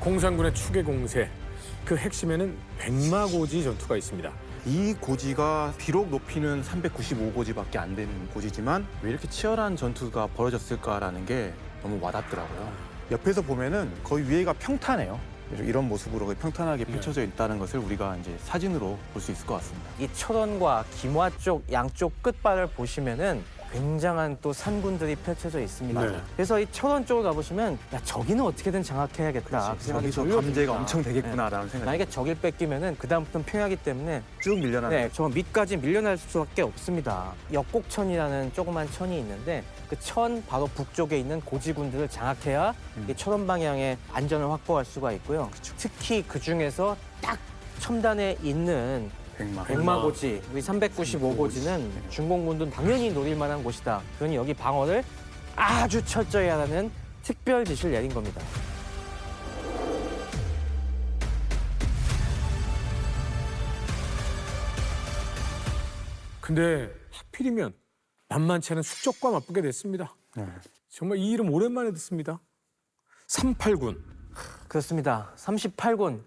공산군의 추계 공세, 그 핵심에는 백마고지 전투가 있습니다. 이 고지가 비록 높이는 395고지밖에 안 되는 고지지만 왜 이렇게 치열한 전투가 벌어졌을까라는 게 너무 와닿더라고요. 옆에서 보면은 거의 위에가 평탄해요. 이런 모습으로 거의 평탄하게 펼쳐져 있다는 것을 우리가 이제 사진으로 볼 수 있을 것 같습니다. 이 철원과 김화 쪽 양쪽 끝발을 보시면은 굉장한 또 산군들이 펼쳐져 있습니다. 네. 그래서 이 철원 쪽을 가보시면 야 저기는 어떻게든 장악해야겠다. 그 생각이 여기서 절로 감제가 듭니다. 엄청 되겠구나라는 생각이 만약에 저길 뺏기면은 그 다음부터는 평야기 때문에 쭉 밀려나는 네, 저 밑까지 밀려날 수밖에 없습니다. 역곡천이라는 조그만 천이 있는데 그 천 바로 북쪽에 있는 고지군들을 장악해야 이 철원 방향의 안전을 확보할 수가 있고요. 특히 그 중에서 딱 첨단에 있는 백마고지, 우리 395고지는 중공군도 당연히 노릴 만한 곳이다. 그러니 여기 방어를 아주 철저히 하라는 특별 지시를 내린 겁니다. 근데 하필이면 만만치 않은 숙적과 맞붙게 됐습니다. 정말 이 이름 오랜만에 듣습니다. 38군. 그렇습니다. 38군.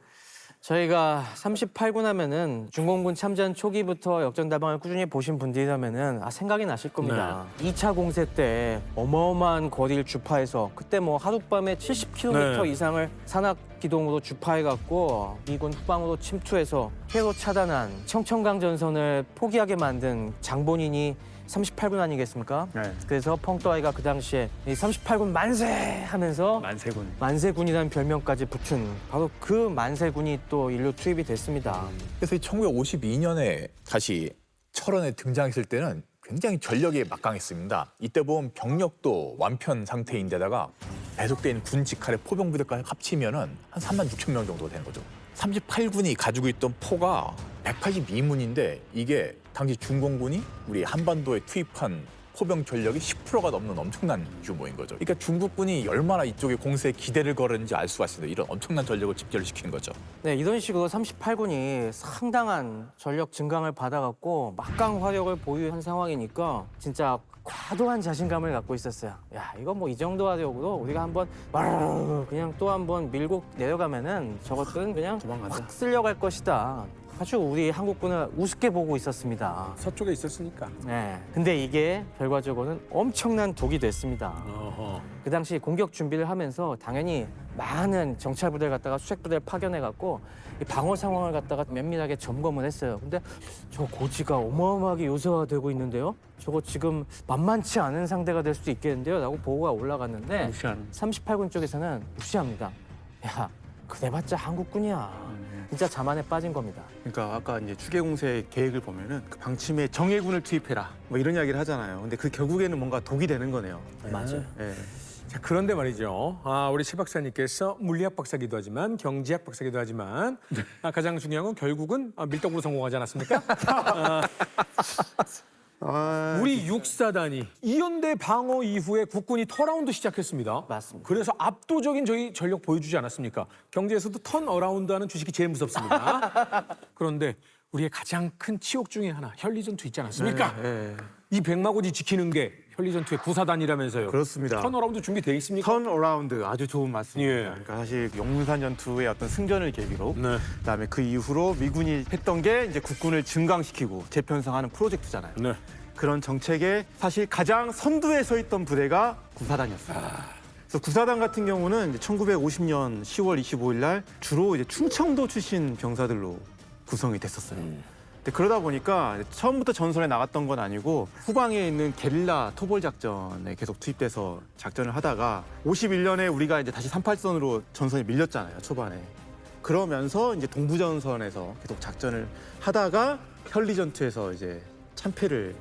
저희가 38군 하면은 중공군 참전 초기부터 역전다방을 꾸준히 보신 분들이라면은 생각이 나실 겁니다. 2차 공세 때 어마어마한 거리를 주파해서 그때 뭐 하룻밤에 70km 네. 이상을 산악 기동으로 주파해갖고 미군 후방으로 침투해서 회로 차단한 청천강 전선을 포기하게 만든 장본인이 38군 아니겠습니까? 네. 그래서 펑떠아이가 그 당시에 이 38군 만세 하면서 만세군. 만세군이라는 별명까지 붙은 바로 그 만세군이 또 인류 투입이 됐습니다. 그래서 1952년에 다시 철원에 등장했을 때는 굉장히 전력이 막강했습니다. 이때 보면 병력도 완편 상태인데다가 배속돼 있는 군 직할의 포병부대까지 합치면은 한 3만 6천 명 정도 되는 거죠. 38군이 가지고 있던 포가 182문인데 이게 당시 중공군이 우리 한반도에 투입한 포병 전력이 10%가 넘는 엄청난 규모인 거죠. 그러니까 중국군이 얼마나 이쪽에 공세에 기대를 걸었는지 알 수가 있습니다. 이런 엄청난 전력을 집결시킨 거죠. 네, 이런 식으로 38군이 상당한 전력 증강을 받아갖고 막강 화력을 보유한 상황이니까 진짜 과도한 자신감을 갖고 있었어요. 야, 이거 뭐 이 정도 화력으로 우리가 한번 그냥 또 한번 밀고 내려가면은 저것들은 그냥 확 쓸려갈 것이다. 아주 우리 한국군을 우습게 보고 있었습니다. 서쪽에 있었으니까. 네. 근데 이게 결과적으로는 엄청난 독이 됐습니다. 어허. 그 당시 공격 준비를 하면서 당연히 많은 정찰 부대를 갖다가 수색 부대를 파견해 갖고 이 방어 상황을 갖다가 면밀하게 점검을 했어요. 근데 저 고지가 어마어마하게 요새화되고 있는데요. 저거 지금 만만치 않은 상대가 될 수도 있겠는데요. 라고 보고가 올라갔는데 무시하는. 38군 쪽에서는 무시합니다. 야, 그래봤자 한국군이야. 진짜 자만에 빠진 겁니다. 그러니까 아까 이제 추계 공세 계획을 보면은 그 방침에 정예군을 투입해라 뭐 이런 이야기를 하잖아요. 근데 그 결국에는 뭔가 독이 되는 거네요. 맞아요. 예. 자, 그런데 말이죠. 우리 최 박사님께서 물리학 박사기도 하지만 경제학 박사기도 하지만 가장 중요한 건 결국은 밀떡으로 성공하지 않았습니까? 우리 육사단이 이연대 방어 이후에 국군이 턴어라운드 시작했습니다. 맞습니다. 그래서 압도적인 저희 전력 보여주지 않았습니까? 경제에서도 턴어라운드하는 주식이 제일 무섭습니다. 그런데 우리의 가장 큰 치욕 중에 하나 현리전투 있지 않았습니까? 이 백마고지 지키는 게 현리전투의 구사단이라면서요. 그렇습니다. 턴어라운드 준비돼 있습니까? 턴 어라운드 아주 좋은 말씀입니다. 예. 그러니까 사실 용문산 전투의 어떤 승전을 계기로 네. 그다음에 그 이후로 미군이 했던 게 이제 국군을 증강시키고 재편성하는 프로젝트잖아요. 네. 그런 정책에 사실 가장 선두에 서 있던 부대가 구사단이었어요. 그래서 구사단 같은 경우는 이제 1950년 10월 25일 날 주로 이제 충청도 출신 병사들로 구성이 됐었어요. 근데 그러다 보니까 처음부터 전선에 나갔던 건 아니고 후방에 있는 게릴라 토벌 작전에 계속 투입돼서 작전을 하다가 51년에 우리가 이제 다시 38선으로 전선이 밀렸잖아요, 초반에. 그러면서 이제 동부전선에서 계속 작전을 하다가 현리전투에서 이제 참패를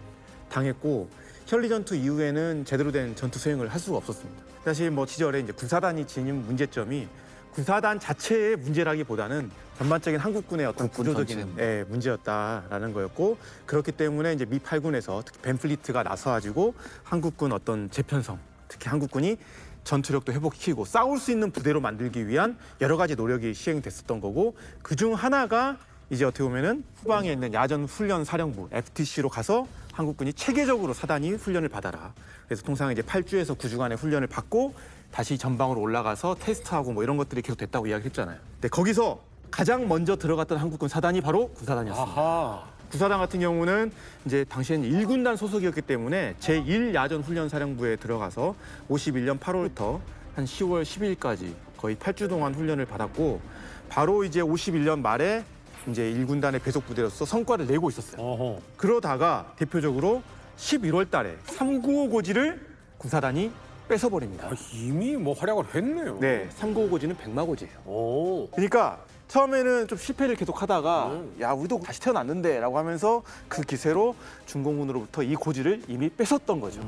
당했고 현리전투 이후에는 제대로 된 전투 수행을 할 수가 없었습니다. 사실 뭐 시절에 이제 구사단이 지닌 문제점이 구사단 자체의 문제라기보다는 전반적인 한국군의 어떤 구조적인 문제였다라는 거였고 그렇기 때문에 이제 미 8군에서 특히 벤플리트가 나서가지고 한국군 어떤 재편성, 특히 한국군이 전투력도 회복시키고 싸울 수 있는 부대로 만들기 위한 여러 가지 노력이 시행됐었던 거고 그중 하나가 이제 어떻게 보면은 후방에 있는 야전 훈련 사령부 FTC로 가서 한국군이 체계적으로 사단이 훈련을 받아라. 그래서 통상 이제 8주에서 9주간의 훈련을 받고 다시 전방으로 올라가서 테스트하고 뭐 이런 것들이 계속 됐다고 이야기했잖아요. 근데 거기서 가장 먼저 들어갔던 한국군 사단이 바로 구사단이었습니다. 아하. 구사단 같은 경우는 이제 당시엔 1군단 소속이었기 때문에 제1야전훈련사령부에 들어가서 51년 8월부터 한 10월 10일까지 거의 8주 동안 훈련을 받았고 바로 이제 51년 말에 이제 1군단의 배속 부대로서 성과를 내고 있었어요. 어허. 그러다가 대표적으로 11월 달에 395 고지를 구사단이 뺏어버립니다. 아, 이미 뭐 활약을 했네요. 네, 395 고지는 백마고지예요. 오. 그러니까 처음에는 좀 실패를 계속 하다가 야 우리도 다시 태어났는데 라고 하면서 그 기세로 중공군으로부터 이 고지를 이미 뺏었던 거죠.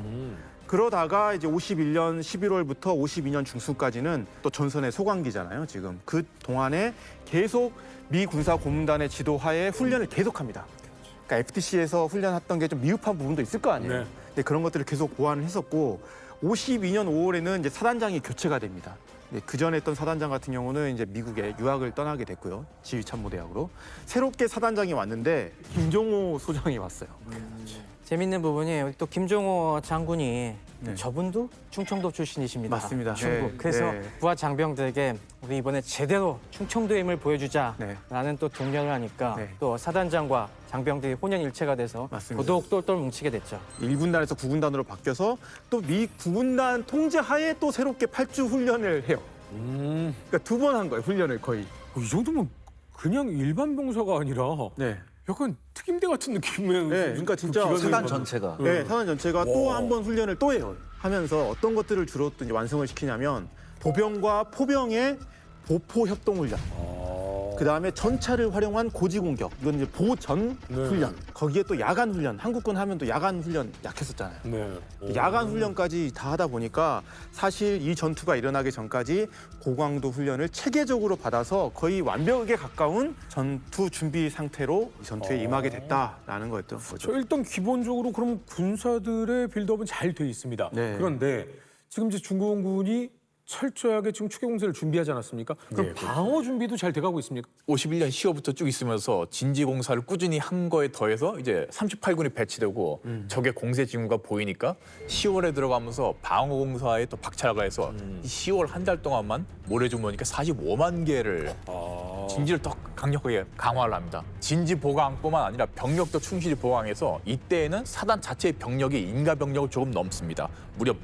그러다가 이제 51년 11월부터 52년 중순까지는 또 전선의 소강기잖아요. 지금 그 동안에 계속 미 군사 고문단의 지도하에 훈련을 계속합니다. 그러니까 FTC에서 훈련했던 게 좀 미흡한 부분도 있을 거 아니에요. 네. 근데 그런 것들을 계속 보완을 했었고 52년 5월에는 이제 사단장이 교체가 됩니다. 그 전에 했던 사단장 같은 경우는 이제 미국에 유학을 떠나게 됐고요. 지휘참모대학으로. 새롭게 사단장이 왔는데 김종호 소장이 왔어요. 재밌는 부분이 우리 또 김종호 장군이 네. 저분도 충청도 출신이십니다. 맞습니다. 충북. 네, 그래서 네. 부하 장병들에게 우리 이번에 제대로 충청도의 힘을 보여주자라는 네. 또 독려를 하니까 네. 또 사단장과 장병들이 혼연일체가 돼서 맞습니다. 더더욱 똘똘 뭉치게 됐죠. 1군단에서 9군단으로 바뀌어서 또 미 9군단 통제하에 또 새롭게 8주 훈련을 해요. 그러니까 두 번 한 거예요, 훈련을 거의. 이 정도면 그냥 일반 병사가 아니라 네. 약간 특임대 같은 느낌의 네, 그러니까 진짜 기관을 사단 받는- 전체가 네, 사단 전체가 또 한 번 훈련을 또 해요. 하면서 어떤 것들을 주로 또 이제 완성을 시키냐면 보병과 포병의 보포 협동 훈련. 그다음에 전차를 활용한 고지 공격. 이건 이제 보전 네. 훈련. 거기에 또 야간 훈련. 한국군 하면 또 야간 훈련 약했었잖아요. 네. 야간 훈련까지 다 하다 보니까 사실 이 전투가 일어나기 전까지 고강도 훈련을 체계적으로 받아서 거의 완벽에 가까운 전투 준비 상태로 이 전투에 임하게 됐다라는 거였던 거죠. 저 일단 기본적으로 그럼 군사들의 빌드업은 잘 돼 있습니다. 네. 그런데 지금 이제 중공군이 철저하게 지금 추계 공세를 준비하지 않았습니까? 그럼 네, 방어 준비도 잘 돼가고 있습니까? 51년 10월부터 쭉 있으면서 진지 공사를 꾸준히 한 거에 더해서 이제 38군이 배치되고 적의 공세 징후가 보이니까 10월에 들어가면서 방어 공사에 또 박차가 해서 이 10월 한 달 동안만 모래주머니까 45만 개를 진지를 더 강력하게 강화를 합니다. 진지 보강뿐만 아니라 병력도 충실히 보강해서 이때에는 사단 자체의 병력이 인가 병력을 조금 넘습니다. 무려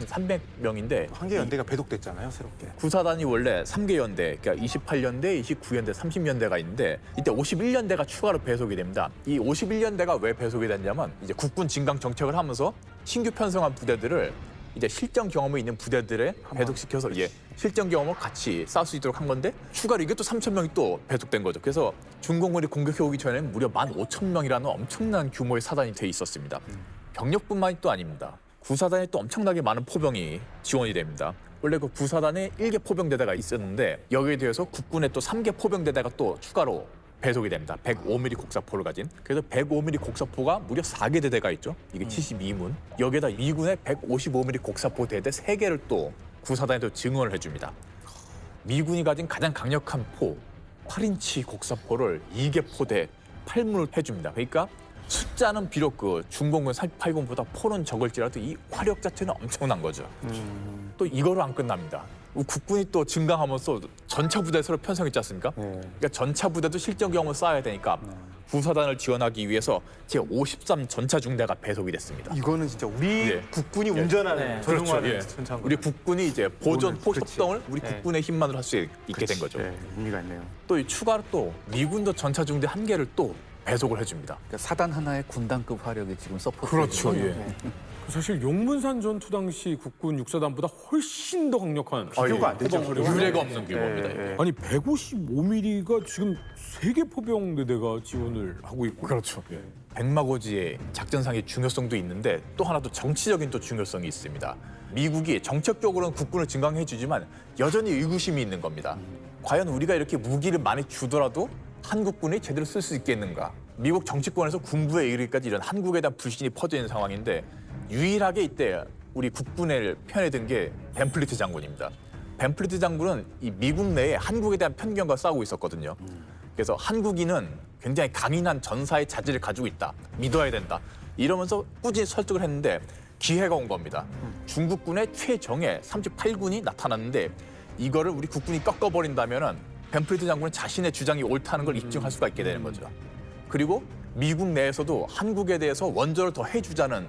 12,300명인데 한개 연대가 배독됐잖아요, 새롭게. 구사단이 원래 3개 연대, 그러니까 28년대, 29년대, 30년대가 있는데 이때 51년대가 추가로 배속이 됩니다. 이 51년대가 왜 배속이 됐냐면 이제 국군 진강 정책을 하면서 신규 편성한 부대들을 이제 실전 경험이 있는 부대들에 배속시켜서 실전 경험을 같이 쌓을 수 있도록 한 건데 추가로 이게 또 3,000명이 또 배속된 거죠. 그래서 중공군이 공격해 오기 전에는 무려 15,000명이라는 엄청난 규모의 사단이 돼 있었습니다. 병력뿐만이 또 아닙니다. 구사단에 또 엄청나게 많은 포병이 지원이 됩니다. 원래 그 구사단에 1개 포병대대가 있었는데 여기에 대해서 국군의 또 3개 포병대대가 또 추가로 배속이 됩니다. 105mm 곡사포를 가진. 그래서 105mm 곡사포가 무려 4개 대대가 있죠. 이게 72문. 여기에다 미군의 155mm 곡사포 대대 3개를 또 구사단에 또 증원을 해줍니다. 미군이 가진 가장 강력한 포, 8인치 곡사포를 2개 포대 8문을 해줍니다. 그러니까 숫자는 비록 그 중공군 38군보다 포는 적을지라도 이 화력 자체는 엄청난 거죠. 또 이거로 안 끝납니다. 국군이 또 증강하면서 전차 부대 새로 편성했지 않습니까? 그러니까 전차 부대도 실전 경험을 쌓아야 되니까 구사단을 지원하기 위해서 제53 전차 중대가 배속이 됐습니다. 이거는 진짜 우리 예. 국군이 운전하는 네. 전용화된 예. 전차인 우리 거죠. 국군이 이제 보존 포 그렇지. 협동을 우리 네. 국군의 힘만으로 할 수 있게 된 거죠. 네, 의미가 있네요. 또 이 추가로 또 미군도 전차 중대 1개를 또 배속을 해줍니다. 그러니까 사단 하나의 군단급 화력이 지금 서포트. 그렇죠. 되는 예. 거예요. 사실 용문산 전투 당시 국군 육사단보다 훨씬 더 강력한 비교가 안 되죠. 유례가 없는 규모입니다. 예, 예. 아니 155mm가 지금 3개 포병대대가 지원을 하고 있고 그렇죠. 백마고지의 작전상의 중요성도 있는데 또 하나 또 정치적인 또 중요성이 있습니다. 미국이 정책적으로는 국군을 증강해주지만 여전히 의구심이 있는 겁니다. 과연 우리가 이렇게 무기를 많이 주더라도 한국군이 제대로 쓸 수 있겠는가? 미국 정치권에서 군부에 이르기까지 이런 한국에 대한 불신이 퍼져 있는 상황인데 유일하게 이때 우리 국군의 편에 든 게 벤플리트 장군입니다. 벤플리트 장군은 이 미국 내에 한국에 대한 편견과 싸우고 있었거든요. 그래서 한국인은 굉장히 강인한 전사의 자질을 가지고 있다. 믿어야 된다. 이러면서 꾸준히 설득을 했는데 기회가 온 겁니다. 중국군의 최정예 38군이 나타났는데 이거를 우리 국군이 꺾어버린다면은 벤프리드 장군은 자신의 주장이 옳다는 걸 입증할 수가 있게 되는 거죠. 그리고 미국 내에서도 한국에 대해서 원조를 더 해주자는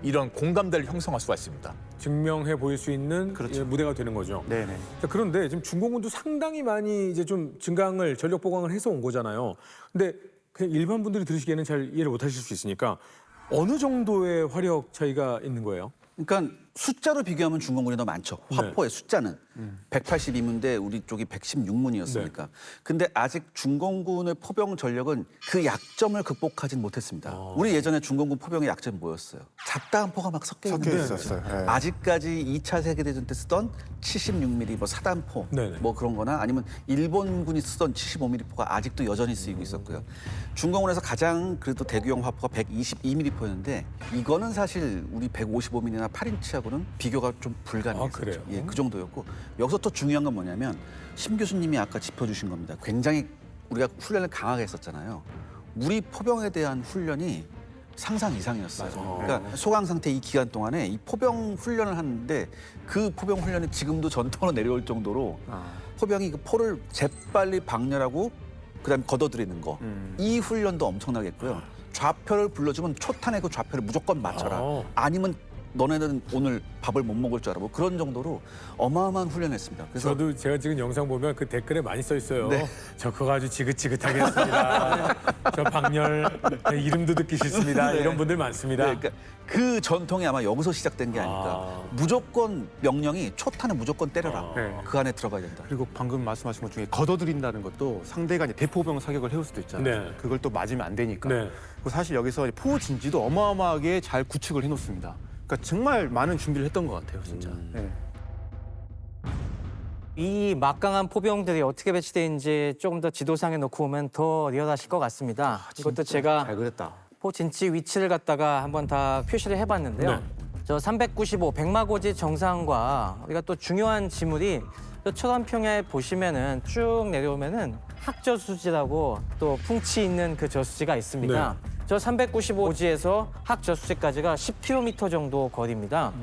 이런 공감대를 형성할 수가 있습니다. 증명해 보일 수 있는 그렇죠. 무대가 되는 거죠. 네네. 자, 그런데 지금 중공군도 상당히 많이 이제 좀 증강을 전력 보강을 해서 온 거잖아요. 근데 그냥 일반 분들이 들으시기에는 잘 이해를 못 하실 수 있으니까 어느 정도의 화력 차이가 있는 거예요? 그러니까 숫자로 비교하면 중공군이 더 많죠. 화포의 숫자는 182문대 우리 쪽이 116문이었으니까. 근데 아직 중공군의 포병 전력은 그 약점을 극복하진 못했습니다. 우리 예전에 중공군 포병의 약점이 뭐였어요? 잡다한 포가 막 섞여 있는 섞여 거죠. 있었어요. 네. 아직까지 2차 세계대전 때 쓰던 76mm 뭐 사단포 네네. 뭐 그런 거나 아니면 일본군이 쓰던 75mm 포가 아직도 여전히 쓰이고 있었고요. 중공군에서 가장 그래도 대규형 화포가 122mm 포였는데 이거는 사실 우리 155mm나 8인치하고는 비교가 좀 불가능했었죠. 아, 그래요? 예, 그 정도였고 여기서 또 중요한 건 뭐냐면 심 교수님이 아까 짚어주신 겁니다. 굉장히 우리가 훈련을 강하게 했었잖아요. 우리 포병에 대한 훈련이 상상 이상이었어요. 그러니까 소강 상태 이 기간 동안에 이 포병 훈련을 하는데 그 포병 훈련이 지금도 전통으로 내려올 정도로 포병이 그 포를 재빨리 방렬하고 그다음에 걷어들이는 거. 이 훈련도 엄청나게 했고요. 좌표를 불러주면 초탄에 그 좌표를 무조건 맞춰라. 아니면 너네는 오늘 밥을 못 먹을 줄 알아. 뭐 그런 정도로 어마어마한 훈련을 했습니다. 그래서 저도 제가 지금 영상 보면 그 댓글에 많이 써 있어요. 네. 저 그거 아주 지긋지긋하겠습니다. 저 박렬 네, 이름도 듣기 싫습니다. 이런 분들 많습니다. 네, 그러니까 그 전통이 아마 여기서 시작된 게 아닐까. 무조건 명령이 초탄을 무조건 때려라. 네. 그 안에 들어가야 된다. 그리고 방금 말씀하신 것 중에 걷어들인다는 것도 상대가 이제 대포병 사격을 해올 수도 있잖아요. 네. 그걸 또 맞으면 안 되니까. 네. 그리고 사실 여기서 이제 포 진지도 어마어마하게 잘 구축을 해놓습니다. 그러니까 정말 많은 준비를 했던 것 같아요, 진짜. 네. 이 막강한 포병들이 어떻게 배치되는지 조금 더 지도상에 놓고 오면 더 리얼하실 것 같습니다. 이것도 제가 잘 그렸다. 포 진치 위치를 갖다가 한번 다 표시를 해봤는데요. 네. 저 395 백마고지 정상과 우리가 또 중요한 지물이 저 초단평야에 보시면은 쭉 내려오면은 학저수지라고 또 풍치 있는 그 저수지가 있습니다. 저 395지에서 학저수지까지가 10km 정도 거리입니다.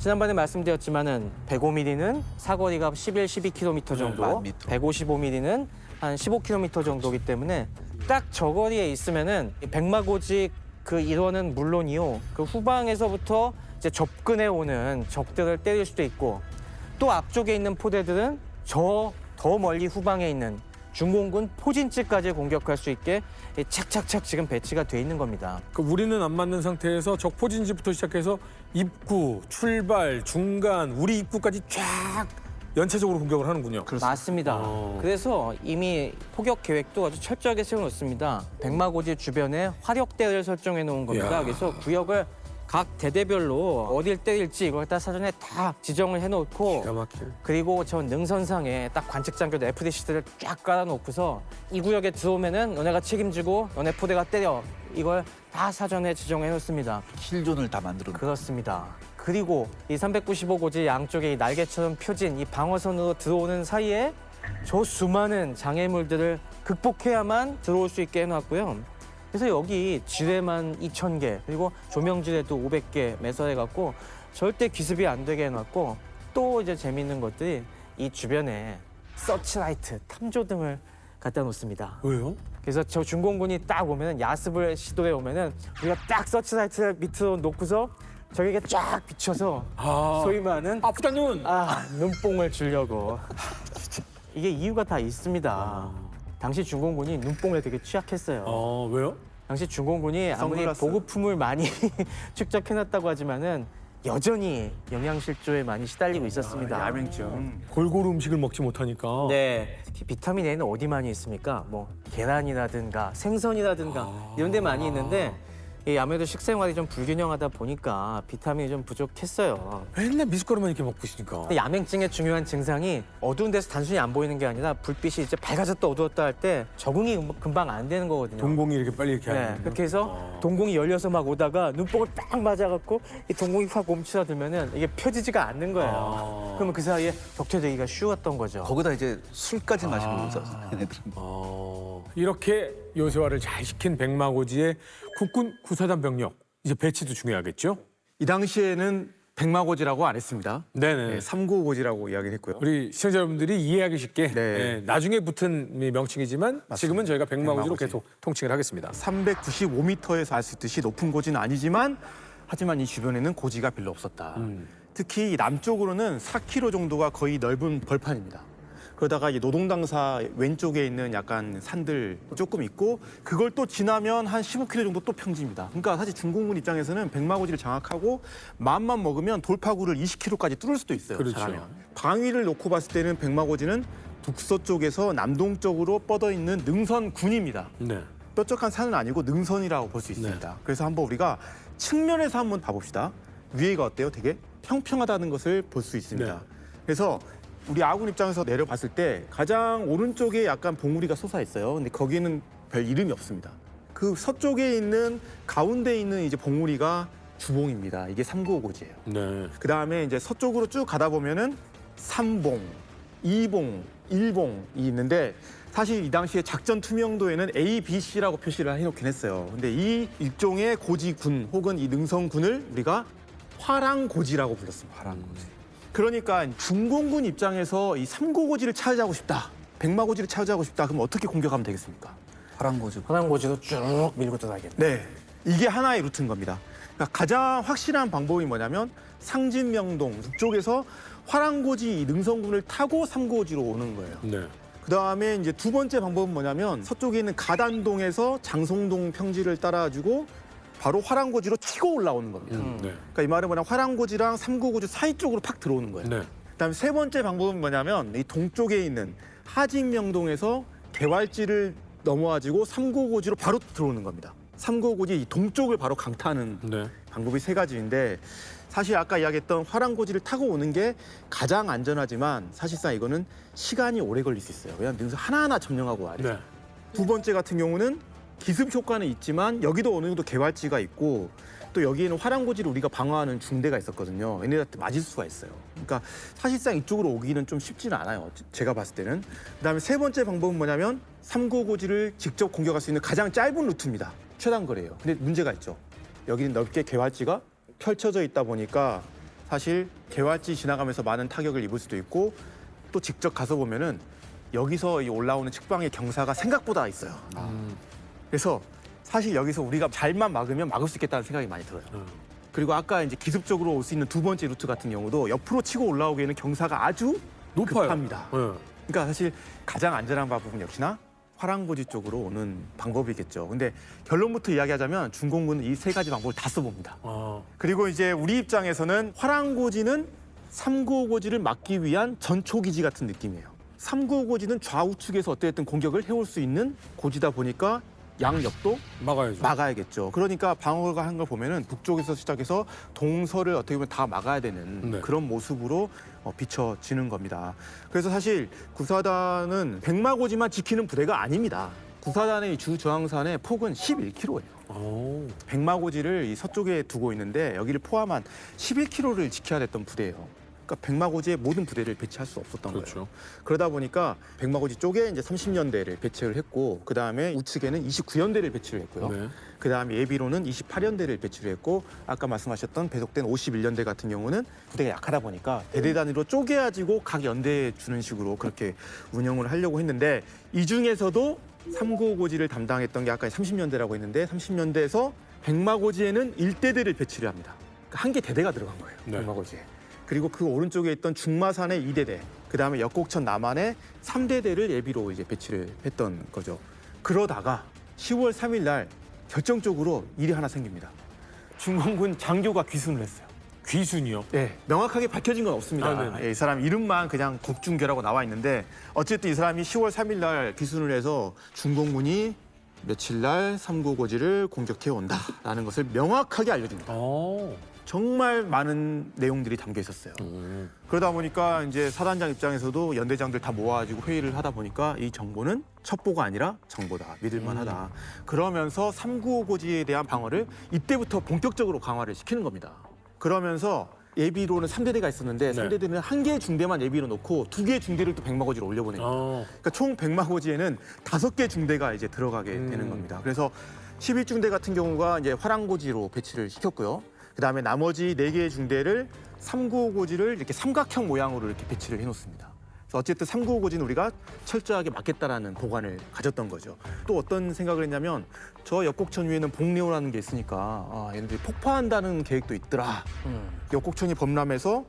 지난번에 말씀드렸지만은 105mm는 사거리가 11, 12km 정도, 10,000m. 155mm는 한 15km 정도이기 때문에 딱 저 거리에 있으면은 이 백마고지 그 일원은 물론이요, 그 후방에서부터 이제 접근해 오는 적들을 때릴 수도 있고, 또 앞쪽에 있는 포대들은 저 더 멀리 후방에 있는 중공군 포진지까지 공격할 수 있게 착착착 지금 배치가 돼 있는 겁니다. 그 우리는 안 맞는 상태에서 적 포진지부터 시작해서 입구, 출발, 중간, 우리 입구까지 쫙 연차적으로 공격을 하는군요. 맞습니다. 그래서 이미 포격 계획도 아주 철저하게 세워놓습니다. 백마고지 주변에 화력대를 설정해 놓은 겁니다. 이야. 그래서 구역을 각 대대별로 어딜 때릴지 이걸 다 사전에 다 지정을 해놓고, 기가 막히네. 그리고 저 능선상에 딱 관측장교 FDC들을 쫙 깔아놓고서 이 구역에 들어오면은 너네가 책임지고 너네 포대가 때려, 이걸 다 사전에 지정해 놓습니다. 킬존을 다 만들어 놓고. 그렇습니다. 그리고 이 395고지 양쪽에 이 날개처럼 펴진 이 방어선으로 들어오는 사이에 저 수많은 장애물들을 극복해야만 들어올 수 있게 해놨고요. 그래서 여기 지뢰만 2,000개, 그리고 조명지뢰도 500개 매설해갖고 절대 기습이 안 되게 해놨고, 또 이제 재밌는 것들이 이 주변에 서치라이트, 탐조등을 갖다 놓습니다. 왜요? 그래서 저 중공군이 딱 오면은, 야습을 시도해 오면은 우리가 딱 서치라이트를 밑으로 놓고서 저에게 쫙 비춰서 소위 말하는 아프다는. 눈뽕을 주려고. 이게 이유가 다 있습니다. 당시 중공군이 눈뽕에 되게 취약했어요. 왜요? 당시 중공군이 아무리 선글라스. 보급품을 많이 축적해놨다고 하지만은 여전히 영양실조에 많이 시달리고 있었습니다. 야맹증. 골고루 음식을 먹지 못하니까. 네, 특히 비타민 A는 어디 많이 있습니까? 뭐 계란이라든가 생선이라든가 이런 데 많이 있는데, 이 아무래도 식생활이 좀 불균형하다 보니까 비타민이 좀 부족했어요. 맨날 미숫가루만 이렇게 먹고 있으니까. 근데 야맹증의 중요한 증상이 어두운 데서 단순히 안 보이는 게 아니라 불빛이 이제 밝아졌다 어두웠다 할 때 적응이 금방 안 되는 거거든요. 동공이 이렇게 빨리 이렇게 네, 하는. 그렇게 해서 동공이 열려서 막 오다가 눈뽕을 딱 맞아갖고 이 동공이 확 멈추어들면은 이게 펴지지가 않는 거예요. 그러면 그 사이에 격퇴되기가 쉬웠던 거죠. 거기다 이제 술까지 마시고 있었어, 얘네들은. 이렇게 요새화를 잘 시킨 백마고지의 국군 구사단 병력 이제 배치도 중요하겠죠? 이 당시에는 백마고지라고 안 했습니다. 네네. 네, 삼구고지라고 이야기를 했고요. 우리 시청자 여러분들이 이해하기 쉽게 네. 나중에 붙은 명칭이지만 지금은 저희가 백마고지로 백마고지. 계속 통칭을 하겠습니다. 395m에서 알 수 있듯이 높은 고지는 아니지만 하지만 이 주변에는 고지가 별로 없었다. 특히 이 남쪽으로는 4km 정도가 거의 넓은 벌판입니다. 그러다가 이 노동당사 왼쪽에 있는 약간 산들 조금 있고 그걸 또 지나면 한 15km 정도 또 평지입니다. 그러니까 사실 중공군 입장에서는 백마고지를 장악하고 마음만 먹으면 돌파구를 20km까지 뚫을 수도 있어요. 그렇죠. 잘하면. 방위를 놓고 봤을 때는 백마고지는 북서쪽에서 남동쪽으로 뻗어 있는 능선군입니다. 네. 뾰족한 산은 아니고 능선이라고 볼 수 있습니다. 그래서 한번 우리가 측면에서 한번 봐봅시다. 위에가 어때요? 되게 평평하다는 것을 볼 수 있습니다. 네. 그래서 우리 아군 입장에서 내려봤을 때 가장 오른쪽에 약간 봉우리가 솟아 있어요. 근데 거기는 별 이름이 없습니다. 그 서쪽에 있는 가운데 있는 이제 봉우리가 주봉입니다. 이게 395고지예요. 네. 그 다음에 이제 서쪽으로 쭉 가다 보면은 3봉, 2봉, 1봉이 있는데 사실 이 당시에 작전 투명도에는 A, B, C라고 표시를 해놓긴 했어요. 근데 이 일종의 고지군 혹은 이 능선군을 우리가 화랑고지라고 불렀습니다. 화랑고지. 그러니까 중공군 입장에서 이 395고지를 차지하고 싶다. 백마고지를 차지하고 싶다. 그럼 어떻게 공격하면 되겠습니까? 파랑고지. 화랑고지로 쭉 밀고 들어가겠네. 네, 이게 하나의 루트인 겁니다. 그러니까 가장 확실한 방법이 뭐냐면 상진명동 북쪽에서 화랑고지 이 능선군을 타고 395고지로 오는 거예요. 네. 그 다음에 이제 두 번째 방법은 뭐냐면 서쪽에 있는 가단동에서 장송동 평지를 따라주고 바로 화랑고지로 치고 올라오는 겁니다. 네. 그러니까 이 말은 뭐냐 화랑고지랑 395고지 사이 쪽으로 팍 들어오는 거예요. 네. 그다음에 세 번째 방법은 뭐냐면 이 동쪽에 있는 하진명동에서 개활지를 넘어가지고 395고지로 바로 들어오는 겁니다. 395고지 이 동쪽을 바로 강타하는 네. 방법이 세 가지인데 사실 아까 이야기했던 화랑고지를 타고 오는 게 가장 안전하지만 사실상 이거는 시간이 오래 걸릴 수 있어요. 왜냐하면 능선 하나하나 점령하고 와야 돼요. 네. 두 번째 같은 경우는 기습 효과는 있지만 여기도 어느 정도 개활지가 있고 또 여기에는 화랑고지를 우리가 방어하는 중대가 있었거든요. 얘네들한테 맞을 수가 있어요. 그러니까 사실상 이쪽으로 오기는 좀 쉽지는 않아요. 제가 봤을 때는. 그다음에 세 번째 방법은 뭐냐면 395고지를 직접 공격할 수 있는 가장 짧은 루트입니다. 최단 거리예요. 근데 문제가 있죠. 여기는 넓게 개활지가 펼쳐져 있다 보니까 사실 개활지 지나가면서 많은 타격을 입을 수도 있고 또 직접 가서 보면은 여기서 이 올라오는 측방의 경사가 생각보다 있어요. 그래서 사실 여기서 우리가 잘만 막으면 막을 수 있겠다는 생각이 많이 들어요. 그리고 아까 이제 기습적으로 올 수 있는 두 번째 루트 같은 경우도 옆으로 치고 올라오기에는 경사가 아주 높아요. 급합니다. 네. 그러니까 사실 가장 안전한 방법은 역시나 화랑고지 쪽으로 오는 방법이겠죠. 근데 결론부터 이야기하자면 중공군은 이 세 가지 방법을 다 써봅니다. 아, 그리고 이제 우리 입장에서는 화랑고지는 395고지를 막기 위한 전초기지 같은 느낌이에요. 395고지는 좌우측에서 어쨌든 공격을 해올 수 있는 고지다 보니까 양옆도 막아야죠. 막아야겠죠. 그러니까 방어가 한 걸 보면은 북쪽에서 시작해서 동서를 어떻게 보면 다 막아야 되는 네. 그런 모습으로 비춰지는 겁니다. 그래서 사실 구사단은 백마고지만 지키는 부대가 아닙니다. 구사단의 주 저항선의 폭은 11km예요. 오. 백마고지를 이 서쪽에 두고 있는데 여기를 포함한 11km를 지켜야 됐던 부대예요. 그러니까 백마고지의 모든 부대를 배치할 수 없었던 그렇죠. 거예요. 그러다 보니까 백마고지 쪽에 이제 30년대를 배치를 했고 그 다음에 우측에는 29연대를 배치를 했고요. 네. 그 다음에 예비로는 28연대를 배치를 했고 아까 말씀하셨던 배속된 51연대 같은 경우는 부대가 약하다 보니까 대대 단위로 쪼개가지고 각 연대에 주는 식으로 그렇게 운영을 하려고 했는데 이 중에서도 395고지를 담당했던 게 아까 30년대라고 했는데 30년대에서 백마고지에는 1대대를 배치를 합니다. 그러니까 한 개 대대가 들어간 거예요. 네. 백마고지에. 그리고 그 오른쪽에 있던 중마산의 2대대, 그 다음에 역곡천 남한의 3대대를 예비로 이제 배치를 했던 거죠. 그러다가 10월 3일 날 결정적으로 일이 하나 생깁니다. 중공군 장교가 귀순을 했어요. 귀순이요. 네, 명확하게 밝혀진 건 없습니다. 아, 네네. 예, 이 사람 이름만 그냥 국중교라고 나와 있는데 어쨌든 이 사람이 10월 3일 날 귀순을 해서 중공군이 며칠 날 395고지를 공격해 온다라는 것을 명확하게 알려줍니다. 오. 정말 많은 내용들이 담겨 있었어요. 그러다 보니까 이제 사단장 입장에서도 연대장들 다 모아가지고 회의를 하다 보니까 이 정보는 첩보가 아니라 정보다, 믿을만하다. 그러면서 395고지에 대한 방어를 이때부터 본격적으로 강화를 시키는 겁니다. 그러면서 예비로는 3대대가 있었는데 네. 3대대는 한 개의 중대만 예비로 놓고 2개의 중대를 또 백마고지로 올려보냅니다. 그러니까 총 백마고지에는 5개 중대가 이제 들어가게 되는 겁니다. 그래서 11중대 같은 경우가 이제 화랑고지로 배치를 시켰고요. 그다음에 나머지 4개의 중대를 395고지를 이렇게 삼각형 모양으로 이렇게 배치를 해놓습니다. 그래서 어쨌든 395고지는 우리가 철저하게 막겠다라는 보관을 가졌던 거죠. 또 어떤 생각을 했냐면 저 역곡천 위에는 복례호라는 게 있으니까 얘네들이 폭파한다는 계획도 있더라. 역곡천이 범람해서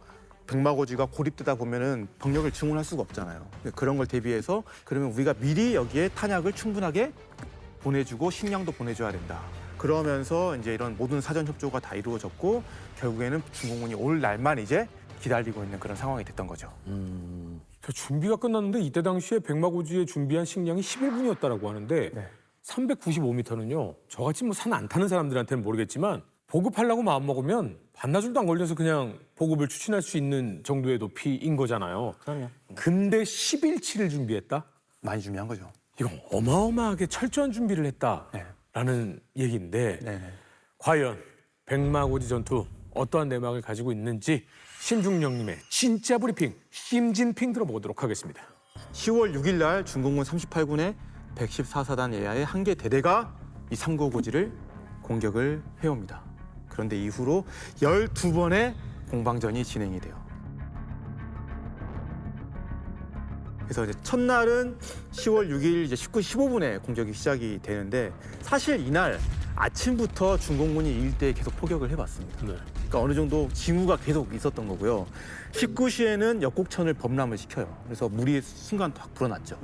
백마고지가 고립되다 보면은 병력을 증원할 수가 없잖아요. 그런 걸 대비해서 그러면 우리가 미리 여기에 탄약을 충분하게 보내주고 식량도 보내줘야 된다. 그러면서 이제 이런 모든 사전 협조가 다 이루어졌고 결국에는 중공군이 올 날만 이제 기다리고 있는 그런 상황이 됐던 거죠. 저 준비가 끝났는데 이때 당시에 백마고지에 준비한 식량이 11분이었다라고 하는데 네. 395m는요. 저같이 뭐 산 안 타는 사람들한테는 모르겠지만 보급하려고 마음먹으면 반나절도 안 걸려서 그냥 보급을 추진할 수 있는 정도의 높이인 거잖아요. 그럼요. 근데 10일치를 준비했다? 많이 준비한 거죠. 이건 어마어마하게 철저한 준비를 했다라는 얘기인데 네. 과연 백마고지 전투 어떠한 내막을 가지고 있는지 심중령님의 진짜 브리핑 심진핑 들어보도록 하겠습니다. 10월 6일 날 중공군 38군의 114사단 예하의 한 개 대대가 이 395고지를 공격을 해옵니다. 그런데 이후로 12번의 공방전이 진행이 돼요. 그래서 이제 첫날은 10월 6일 이제 19시 15분에 공격이 시작이 되는데 사실 이날 아침부터 중공군이 이 일대에 계속 포격을 해봤습니다. 네. 그러니까 어느 정도 징후가 계속 있었던 거고요. 19시에는 역곡천을 범람을 시켜요. 그래서 물이 순간 확 불어났죠.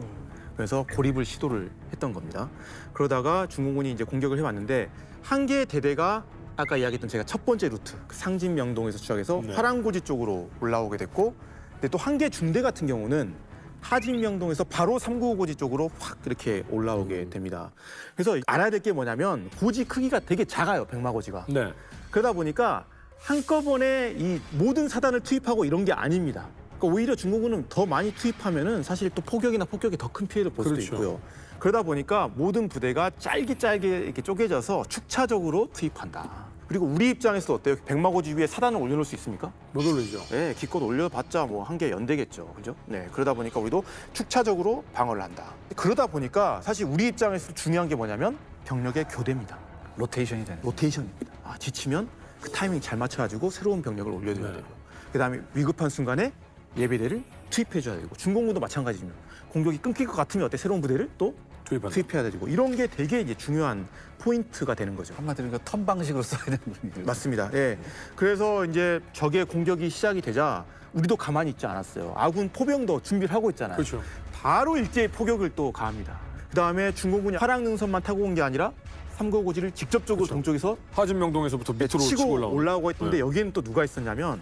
그래서 고립을 시도를 했던 겁니다. 그러다가 중공군이 이제 공격을 해왔는데 한 개의 대대가 아까 이야기했던 제가 첫 번째 루트 그 상진명동에서 시작해서 네. 화랑고지 쪽으로 올라오게 됐고, 근데 또 한 개 중대 같은 경우는 하진명동에서 바로 395고지 쪽으로 확 이렇게 올라오게 됩니다. 그래서 알아야 될 게 뭐냐면 고지 크기가 되게 작아요, 백마고지가. 네. 그러다 보니까 한꺼번에 이 모든 사단을 투입하고 이런 게 아닙니다. 그러니까 오히려 중공군은 더 많이 투입하면은 사실 또 포격이나 폭격에 더 큰 피해를 볼 수도 그렇죠. 있고요. 그러다 보니까 모든 부대가 짧게 이렇게 쪼개져서 축차적으로 투입한다. 그리고 우리 입장에서 어때요? 백마고지 위에 사단을 올려놓을 수 있습니까? 못 올리죠. 네, 기껏 올려봤자 뭐 한 개 연대겠죠, 그죠? 네, 그러다 보니까 우리도 축차적으로 방어를 한다. 그러다 보니까 사실 우리 입장에서 중요한 게 뭐냐면 병력의 교대입니다. 로테이션이 되는. 로테이션입니다. 지치면 그 타이밍 잘 맞춰가지고 새로운 병력을 올려줘야 네. 되고, 그다음에 위급한 순간에 예비대를 투입해줘야 되고, 중공군도 마찬가지입니다. 공격이 끊길 것 같으면 어때? 새로운 부대를 또 투입한다. 투입해야 되고, 이런 게 되게 이제 중요한 포인트가 되는 거죠. 한마디로 이거 턴 방식으로 써야 되는 분위기. 맞습니다. 예. 그래서 이제 적의 공격이 시작이 되자 우리도 가만히 있지 않았어요. 아군 포병도 준비를 하고 있잖아요. 그렇죠. 바로 일제히 포격을 또 가합니다. 그다음에 중공군이 화랑능선만 타고 온 게 아니라 395고지를 직접적으로 동쪽에서 하진명동에서부터 밑으로 치고 올라오고. 올라오고 했는데 네. 여기에는 또 누가 있었냐면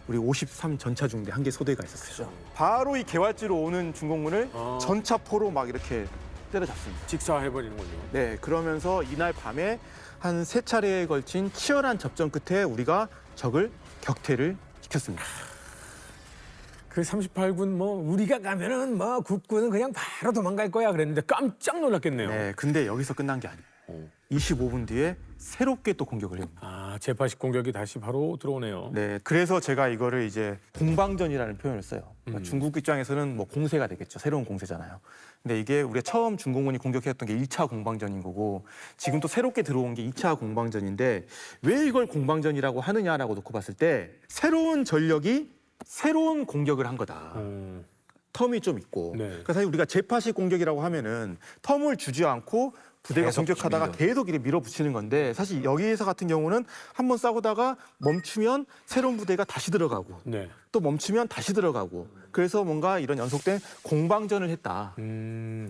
우리 53 전차 중대 한 개 소대가 있었어요. 바로 이 개활지로 오는 중공군을 전차포로 막 이렇게 때려잡습니다. 직사해버리는군요. 네, 그러면서 이날 밤에 한 3차례에 걸친 치열한 접전 끝에 우리가 적을 격퇴를 시켰습니다. 그 38군 뭐 우리가 가면은 뭐 국군은 그냥 바로 도망갈 거야 그랬는데 깜짝 놀랐겠네요. 네, 근데 여기서 끝난 게 아니에요. 25분 뒤에 새롭게 또 공격을 해옵니다. 아, 제80 공격이 다시 바로 들어오네요. 네, 그래서 제가 이거를 이제 공방전이라는 표현을 써요. 그러니까 중국 입장에서는 뭐 공세가 되겠죠. 새로운 공세잖아요. 근데 이게 우리가 처음 중공군이 공격했던 게 1차 공방전인 거고, 지금 또 새롭게 들어온 게 2차 공방전인데, 왜 이걸 공방전이라고 하느냐라고 놓고 봤을 때 새로운 전력이 새로운 공격을 한 거다. 텀이 좀 있고. 네. 그러니까 사실 우리가 제파식 공격이라고 하면은 텀을 주지 않고 부대가 계속 공격하다가 계속 이렇게 밀어붙이는 건데, 사실 여기에서 같은 경우는 한번 싸우다가 멈추면 새로운 부대가 다시 들어가고, 네. 또 멈추면 다시 들어가고, 그래서 뭔가 이런 연속된 공방전을 했다.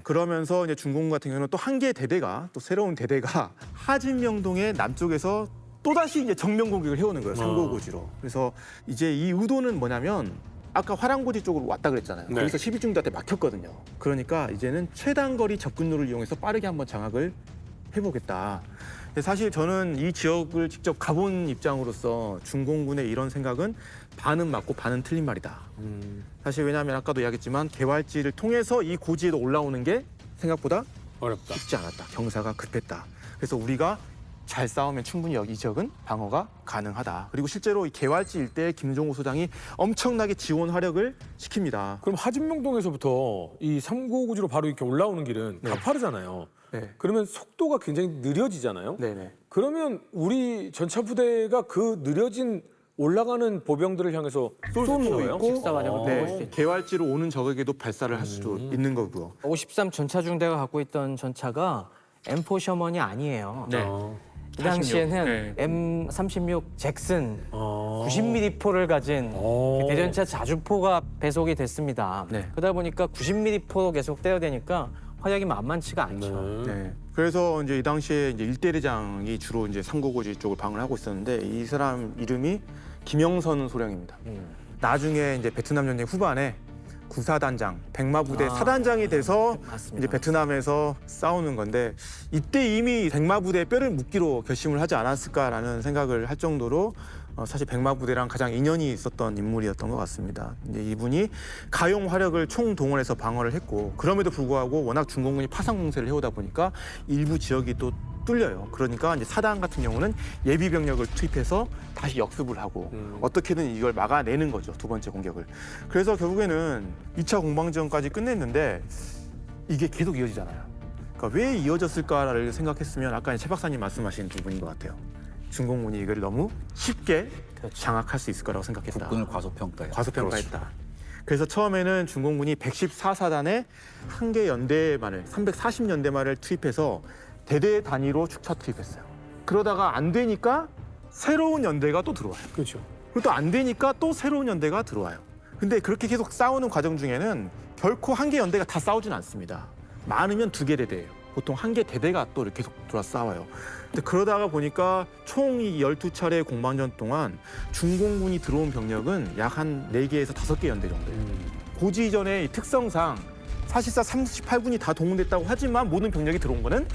그러면서 이제 중공군 같은 경우는 또 한 개의 대대가, 또 새로운 대대가 하진명동의 남쪽에서 또다시 이제 정면 공격을 해오는 거예요. 395고지로. 그래서 이제 이 의도는 뭐냐면 아까 화랑고지 쪽으로 왔다 그랬잖아요. 네. 거기서 12중대한테 막혔거든요. 그러니까 이제는 최단거리 접근로를 이용해서 빠르게 한번 장악을 해보겠다. 근데 사실 저는 이 지역을 직접 가본 입장으로서 중공군의 이런 생각은 반은 맞고 반은 틀린 말이다. 사실 왜냐하면 아까도 이야기했지만 개활지를 통해서 이 고지에도 올라오는 게 생각보다 어렵다. 쉽지 않았다. 경사가 급했다. 그래서 우리가 잘 싸우면 충분히 이 지역은 방어가 가능하다. 그리고 실제로 이 개활지 일대에 김종호 소장이 엄청나게 지원 화력을 시킵니다. 그럼 하진명동에서부터 이 395구지로 바로 이렇게 올라오는 길은 가파르잖아요. 네. 그러면 속도가 굉장히 느려지잖아요. 네네. 그러면 우리 전차 부대가 그 느려진 올라가는 보병들을 향해서 쏘는 거예요? 식사활용을 네, 볼 수 있죠. 개활지로 오는 적에게도 발사를 할 수도 있는 거고요. 53 전차 중대가 갖고 있던 전차가 M4 셔먼이 아니에요. 네. 이 당시에는 네. M36 잭슨 90mm 포를 가진 대전차 자주포가 배속이 됐습니다. 네. 그러다 보니까 90mm 포로 계속 떼야 되니까 화력이 만만치가 않죠. 네. 그래서 이제 이 당시에 이제 일대대장이 주로 이제 삼고고지 쪽을 방을 하고 있었는데 이 사람 이름이 김영선 소령입니다. 나중에 이제 베트남 전쟁 후반에 구사단장, 백마부대 사단장이 돼서 맞습니다. 이제 베트남에서 싸우는 건데 이때 이미 백마부대의 뼈를 묻기로 결심을 하지 않았을까라는 생각을 할 정도로 사실 백마부대랑 가장 인연이 있었던 인물이었던 것 같습니다. 이제 이분이 가용 화력을 총동원해서 방어를 했고 그럼에도 불구하고 워낙 중공군이 파상 공세를 해오다 보니까 일부 지역이 또 뚫려요. 그러니까 이제 사단 같은 경우는 예비 병력을 투입해서 다시 역습을 하고 어떻게든 이걸 막아내는 거죠. 두 번째 공격을. 그래서 결국에는 2차 공방전까지 끝냈는데 이게 계속 이어지잖아요. 그러니까 왜 이어졌을까를 생각했으면 아까 최 박사님 말씀하신 부분인 것 같아요. 중공군이 이걸 너무 쉽게 장악할 수 있을 거라고 생각했다. 국군을 과소평가했다. 과소평가했다. 그래서 처음에는 중공군이 114사단에 한 개 연대만을 340연대만을 투입해서 대대 단위로 축차 투입했어요. 그러다가 안 되니까 새로운 연대가 또 들어와요. 그렇죠. 그리고 또 안 되니까 또 새로운 연대가 들어와요. 근데 그렇게 계속 싸우는 과정 중에는 결코 한 개 연대가 다 싸우진 않습니다. 많으면 2개 대대예요. 보통 한 개 대대가 또 이렇게 계속 돌아 싸워요. 근데 그러다가 보니까 총 12차례 공방전 동안 중공군이 들어온 병력은 약 한 4개에서 5개 연대 정도예요. 고지 이전의 특성상 사실상 38군이 다 동원됐다고 하지만 모든 병력이 들어온 거는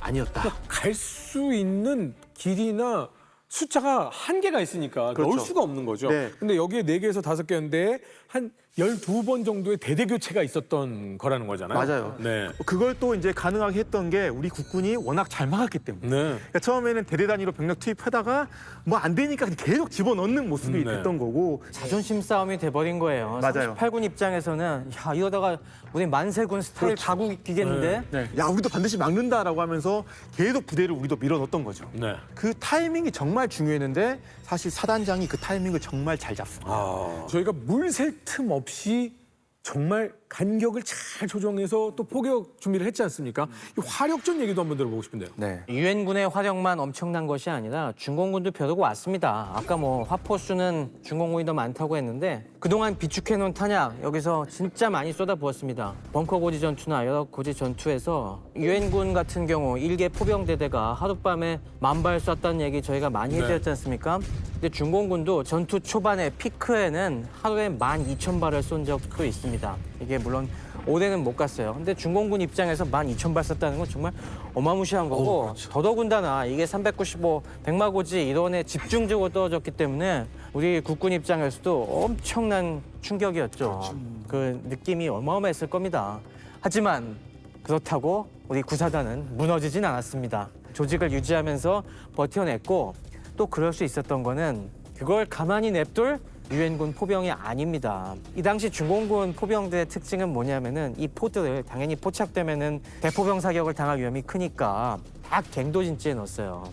아니었다. 갈 수 있는 길이나 숫자가 한계가 있으니까 그렇죠. 넣을 수가 없는 거죠. 네. 근데 여기에 4개에서 5개인데 한 12번 정도의 대대 교체가 있었던 거라는 거잖아요. 맞아요. 네. 그걸 또 이제 가능하게 했던 게 우리 국군이 워낙 잘 막았기 때문에. 네. 그러니까 처음에는 대대 단위로 병력 투입하다가 뭐 안 되니까 계속 집어넣는 모습이 네. 됐던 거고. 자존심 싸움이 돼버린 거예요. 맞아요. 38군 입장에서는 야 이러다가 우리 만세군 스타일 가고 있겠는데 네. 야 우리도 반드시 막는다라고 하면서 계속 부대를 우리도 밀어넣었던 거죠. 네. 그 타이밍이 정말 중요했는데 사실 사단장이 그 타이밍을 정말 잘 잡습니다. 저희가 물 셀 틈 없이 정말 간격을 잘 조정해서 또 포격 준비를 했지 않습니까? 이 화력전 얘기도 한번 들어보고 싶은데요. 네. 유엔군의 화력만 엄청난 것이 아니라 중공군도 벼르고 왔습니다. 아까 뭐 화포수는 중공군이 더 많다고 했는데 그동안 비축해놓은 탄약 여기서 진짜 많이 쏟아부었습니다. 벙커 고지 전투나 여러 고지 전투에서 유엔군 같은 경우 1개 포병대대가 하룻밤에 10,000발 쐈다는 얘기 저희가 많이 해드렸지 않습니까? 근데 중공군도 전투 초반에 피크에는 하루에 12,000발을 쏜 적도 있습니다. 이게 물론 올해는 못 갔어요. 근데 중공군 입장에서 12,000발 쐈다는 건 정말 어마무시한 거고 더더군다나 이게 395 백마고지 일원에 집중적으로 떨어졌기 때문에 우리 국군 입장에서도 엄청난 충격이었죠. 그 느낌이 어마어마했을 겁니다. 하지만 그렇다고 우리 구사단은 무너지진 않았습니다. 조직을 유지하면서 버텨냈고 또 그럴 수 있었던 거는 그걸 가만히 냅둘 유엔군 포병이 아닙니다. 이 당시 중공군 포병들의 특징은 뭐냐면은 이 포들을 당연히 포착되면은 대포병 사격을 당할 위험이 크니까 다 갱도진지에 넣었어요.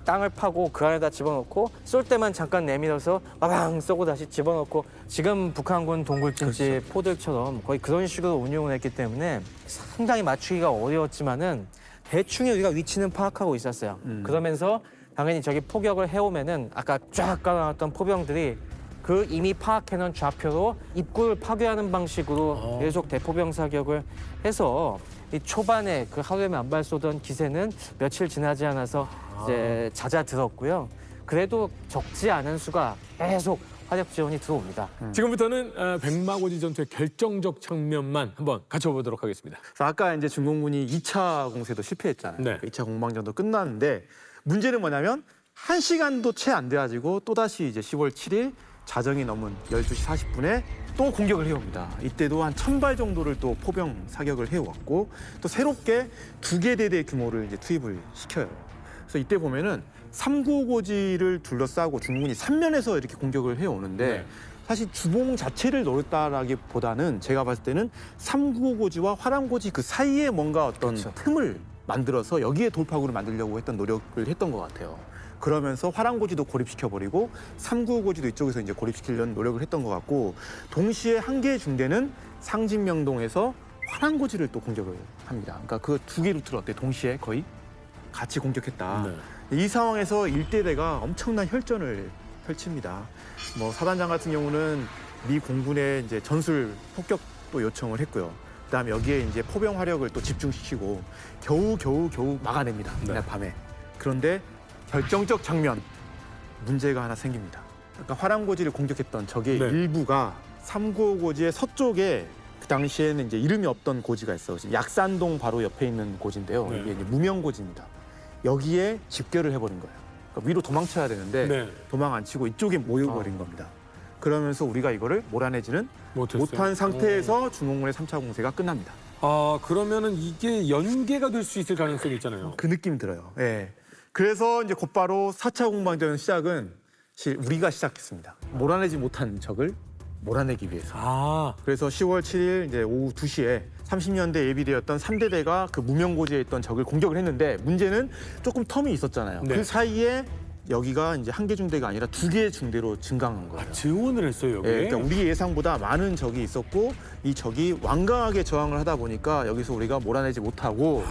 땅을 파고 그 안에다 집어넣고 쏠 때만 잠깐 내밀어서 빠방 쏘고 다시 집어넣고 지금 북한군 동굴진지 포들처럼 거의 그런 식으로 운용을 했기 때문에 상당히 맞추기가 어려웠지만은 대충 우리가 위치는 파악하고 있었어요. 그러면서 당연히 저기 포격을 해오면은 아까 쫙 깔아놨던 포병들이 그 이미 파악해놓은 좌표로 입구를 파괴하는 방식으로 계속 대포병 사격을 해서 이 초반에 그 하루에 10,000발 쏘던 기세는 며칠 지나지 않아서 이제 잦아들었고요. 그래도 적지 않은 수가 계속 화력 지원이 들어옵니다. 지금부터는 백마고지 전투의 결정적 장면만 한번 갖춰보도록 하겠습니다. 그래서 아까 이제 중공군이 2차 공세도 실패했잖아요. 네. 2차 공방전도 끝났는데 문제는 뭐냐면 1시간도 채 안 돼가지고 또다시 이제 10월 7일 자정이 넘은 12시 40분에 또 공격을 해옵니다. 이때도 한 1,000발 정도를 또 포병 사격을 해왔고 또 새롭게 2개 대대 규모를 이제 투입을 시켜요. 그래서 이때 보면은 395고지를 둘러싸고 중국군이 3면에서 이렇게 공격을 해오는데 네. 사실 주봉 자체를 노렸다라기보다는 제가 봤을 때는 395고지와 화랑고지 그 사이에 뭔가 어떤 틈을 만들어서 여기에 돌파구를 만들려고 했던 노력을 했던 것 같아요. 그러면서 화랑고지도 고립시켜버리고 395고지도 이쪽에서 이제 고립시키려는 노력을 했던 것 같고 동시에 한 개의 중대는 상진명동에서 화랑고지를 또 공격을 합니다. 그러니까 그 두 개 루트를 어때 동시에 거의 같이 공격했다. 네. 이 상황에서 일대대가 엄청난 혈전을 펼칩니다. 뭐 사단장 같은 경우는 미 공군에 이제 전술 폭격도 요청을 했고요. 그다음에 여기에 이제 포병 화력을 또 집중시키고 겨우 막아냅니다. 그날 밤에. 그런데 결정적 장면 문제가 하나 생깁니다. 그러니까 화랑고지를 공격했던 적의 네. 일부가 395고지의 서쪽에 그 당시에는 이제 이름이 없던 고지가 있어요. 약산동 바로 옆에 있는 고지인데요. 네. 이게 이제 무명고지입니다. 여기에 집결을 해버린 거예요. 그러니까 위로 도망쳐야 되는데 네. 도망 안 치고 이쪽에 모여버린 겁니다. 그러면서 우리가 이거를 몰아내지는 못했어요. 못한 상태에서 중공군의 3차 공세가 끝납니다. 아, 그러면은 이게 연계가 될 수 있을 가능성이 있잖아요. 그 느낌 들어요. 예. 그래서 이제 곧바로 4차 공방전 시작은 우리가 시작했습니다. 몰아내지 못한 적을 몰아내기 위해서. 아, 그래서 10월 7일 이제 오후 2시에 30년대 예비대였던 3대대가 그 무명고지에 있던 적을 공격을 했는데 문제는 조금 텀이 있었잖아요. 네. 그 사이에 여기가 이제 한 개 중대가 아니라 두 개의 중대로 증강한 거예요. 증원을 했어요, 여기. 예, 그러니까 우리 예상보다 많은 적이 있었고 이 적이 완강하게 저항을 하다 보니까 여기서 우리가 몰아내지 못하고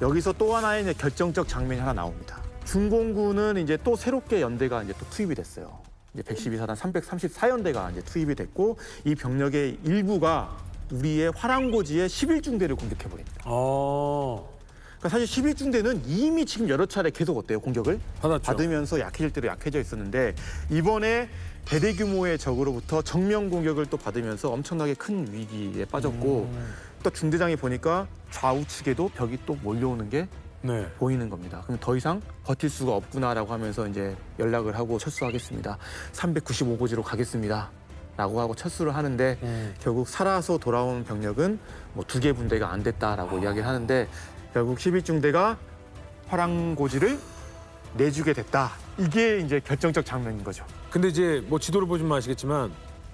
여기서 또 하나의 이제 결정적 장면이 하나 나옵니다. 중공군은 이제 또 새롭게 연대가 이제 또 투입이 됐어요. 이제 112사단 334연대가 이제 투입이 됐고 이 병력의 일부가 우리의 화랑고지의 11중대를 공격해버립니다. 아, 그러니까 사실 11중대는 이미 지금 여러 차례 계속 어때요? 공격을 받았죠. 받으면서 약해질 대로 약해져 있었는데 이번에 대대 규모의 적으로부터 정면 공격을 또 받으면서 엄청나게 큰 위기에 빠졌고 또 중대장이 보니까 좌우측에도 벽이 또 몰려오는 게 네. 보이는 겁니다. 그럼 더 이상 버틸 수가 없구나라고 하면서 이제 연락을 하고 철수하겠습니다. 395고지로 가겠습니다. 라고 하고 철수를 하는데 결국 살아서 돌아온 병력은 뭐 2개 분대가 안 됐다라고 이야기를 하는데 결국 11중대가 화랑고지를 내주게 됐다. 이게 이제 결정적 장면인 거죠. 근데 이제 뭐 지도를 보시면 아시겠지만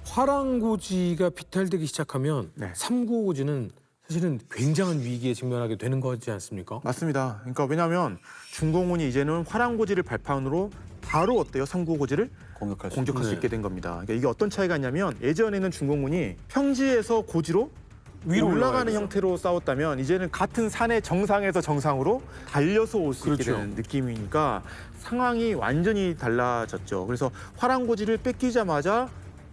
화랑고지가 비탈되기 시작하면 네. 395고지는 사실은 굉장한 위기에 직면하게 되는 거지 않습니까? 맞습니다. 그러니까 왜냐하면 중공군이 이제는 화랑고지를 발판으로 바로 어때요? 395고지를 공격할 수 공격할 수 네. 있게 된 겁니다. 그러니까 이게 어떤 차이가 있냐면 예전에는 중공군이 평지에서 고지로 위로 올라가야 올라가는 되죠. 형태로 싸웠다면 이제는 같은 산의 정상에서 정상으로 달려서 올 수 있게 그렇죠. 되는 느낌이니까 상황이 완전히 달라졌죠. 그래서 화랑고지를 뺏기자마자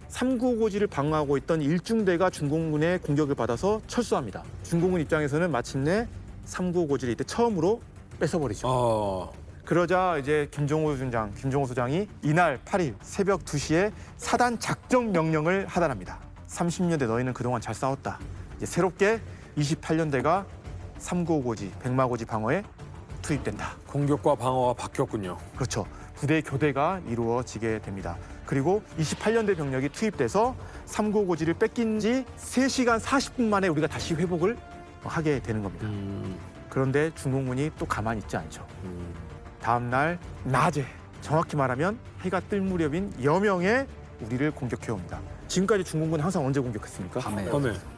395고지를 방어하고 있던 1중대가 중공군의 공격을 받아서 철수합니다. 중공군 입장에서는 마침내 395고지를 이때 처음으로 뺏어버리죠. 아, 그러자 이제 김종호 소장이 이날 8일 새벽 2시에 사단 작전 명령을 하달합니다. 30년대 너희는 그동안 잘 싸웠다. 이제 새롭게 28년대가 395고지, 백마고지 방어에 투입된다. 공격과 방어가 바뀌었군요. 그렇죠. 부대 교대가 이루어지게 됩니다. 그리고 28년대 병력이 투입돼서 395고지를 뺏긴 지 3시간 40분 만에 우리가 다시 회복을 하게 되는 겁니다. 그런데 중공군이 또 가만히 있지 않죠. 다음 날 낮에 정확히 말하면 해가 뜰 무렵인 여명에 우리를 공격해옵니다. 지금까지 중공군은 항상 언제 공격했습니까? 밤에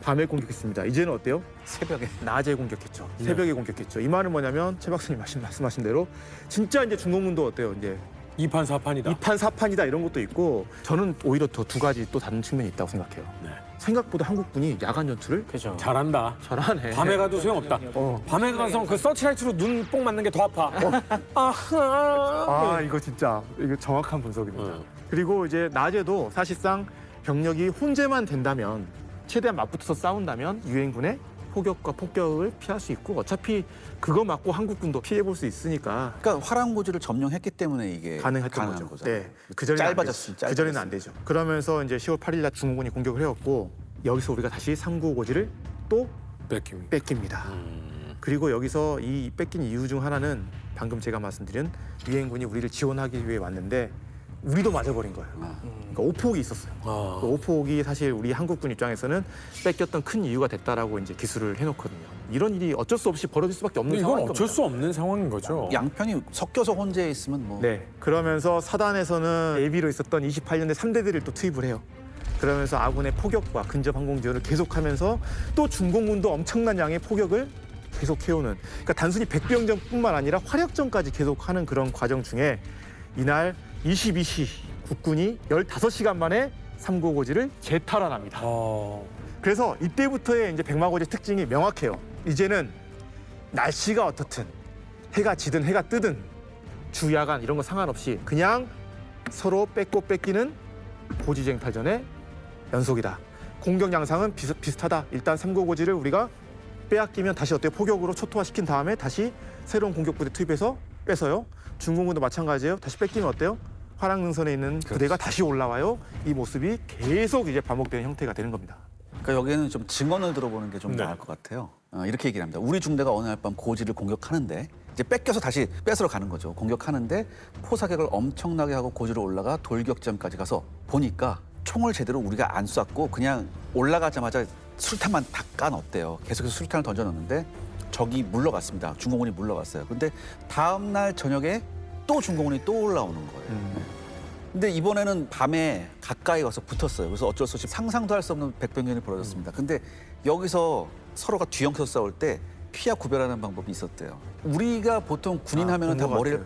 밤에 공격했습니다. 이제는 어때요? 새벽에 낮에 공격했죠. 새벽에 공격했죠. 이 말은 뭐냐면 최 박사님 말씀하신 대로 진짜 이제 중공군도 어때요? 이제 2판 4판이다. 2판 4판이다 이런 것도 있고 저는 오히려 더 두 가지 또 다른 측면이 있다고 생각해요. 네. 생각보다 한국군이 야간 전투를 그죠. 잘한다. 잘하네. 밤에 가도 소용없다. 밤에 가서 그 서치라이트로 눈 뽕 맞는 게 더 아파. 아 이거 진짜 이거 정확한 분석입니다. 그리고 이제 낮에도 사실상 병력이 혼재만 된다면 최대한 맞붙어서 싸운다면 유엔군의 포격과 폭격을 피할 수 있고 어차피 그거 맞고 한국군도 피해볼 수 있으니까 그러니까 화랑고지를 점령했기 때문에 이게 가능했던 가능한 거죠. 거잖아요. 네, 그전에는 짧아졌습니다. 그 전에는 안 되죠. 그러면서 이제 10월 8일 날 중공군이 공격을 해왔고 여기서 우리가 다시 395고지를 또 뺏깁니다. 뺏깁니다. 그리고 여기서 이 뺏긴 이유 중 하나는 방금 제가 말씀드린 유엔군이 우리를 지원하기 위해 왔는데 우리도 맞아버린 거예요. 그러니까 오폭이 있었어요. 그 오폭이 사실 우리 한국군 입장에서는 뺏겼던 큰 이유가 됐다라고 이제 기술을 해놓거든요. 이런 일이 어쩔 수 없이 벌어질 수밖에 없는 근데 이건 상황인 어쩔 겁니다. 수 없는 상황인 거죠. 양편이 섞여서 혼재해 있으면 뭐 네. 그러면서 사단에서는 예비로 있었던 28년대 3대들을 또 투입을 해요. 그러면서 아군의 포격과 근접 항공 지원을 계속하면서 또 중공군도 엄청난 양의 포격을 계속해오는. 그러니까 단순히 백병전뿐만 아니라 화력전까지 계속하는 그런 과정 중에 이날 22시 국군이 15시간 만에 삼고고지를 재탈환합니다. 그래서 이때부터의 이제 백마고지의 특징이 명확해요. 이제는 날씨가 어떻든 해가 지든 해가 뜨든 주야간 이런 거 상관없이 그냥 서로 뺏고 뺏기는 고지쟁탈전의 연속이다. 공격 양상은 비슷하다. 일단 삼고고지를 우리가 빼앗기면 다시 어때요? 포격으로 초토화시킨 다음에 다시 새로운 공격부대 투입해서 뺏어요. 중공군도 마찬가지예요. 다시 뺏기면 어때요? 화랑능선에 있는 부대가 다시 올라와요. 이 모습이 계속 이제 반복되는 형태가 되는 겁니다. 그러니까 여기에는 좀 증언을 들어보는 게 좀 네. 나을 것 같아요. 이렇게 얘기를 합니다. 우리 중대가 어느 날 밤 고지를 공격하는데 이제 뺏겨서 다시 뺏으러 가는 거죠. 공격하는데 포사격을 엄청나게 하고 고지로 올라가 돌격점까지 가서 보니까 총을 제대로 우리가 안 쐈고 그냥 올라가자마자 수류탄만 다 까놨대요. 계속해서 수류탄을 던져놓는데 적이 물러갔습니다. 중공군이 물러갔어요. 근데 다음 날 저녁에 또 중공군이 또 올라오는 거예요. 근데 이번에는 밤에 가까이 와서 붙었어요. 그래서 어쩔 수 없이 상상도 할 수 없는 백병전이 벌어졌습니다. 근데 여기서 서로가 뒤엉켜서 싸울 때 피하 구별하는 방법이 있었대요. 우리가 보통 군인 하면은 다 머리를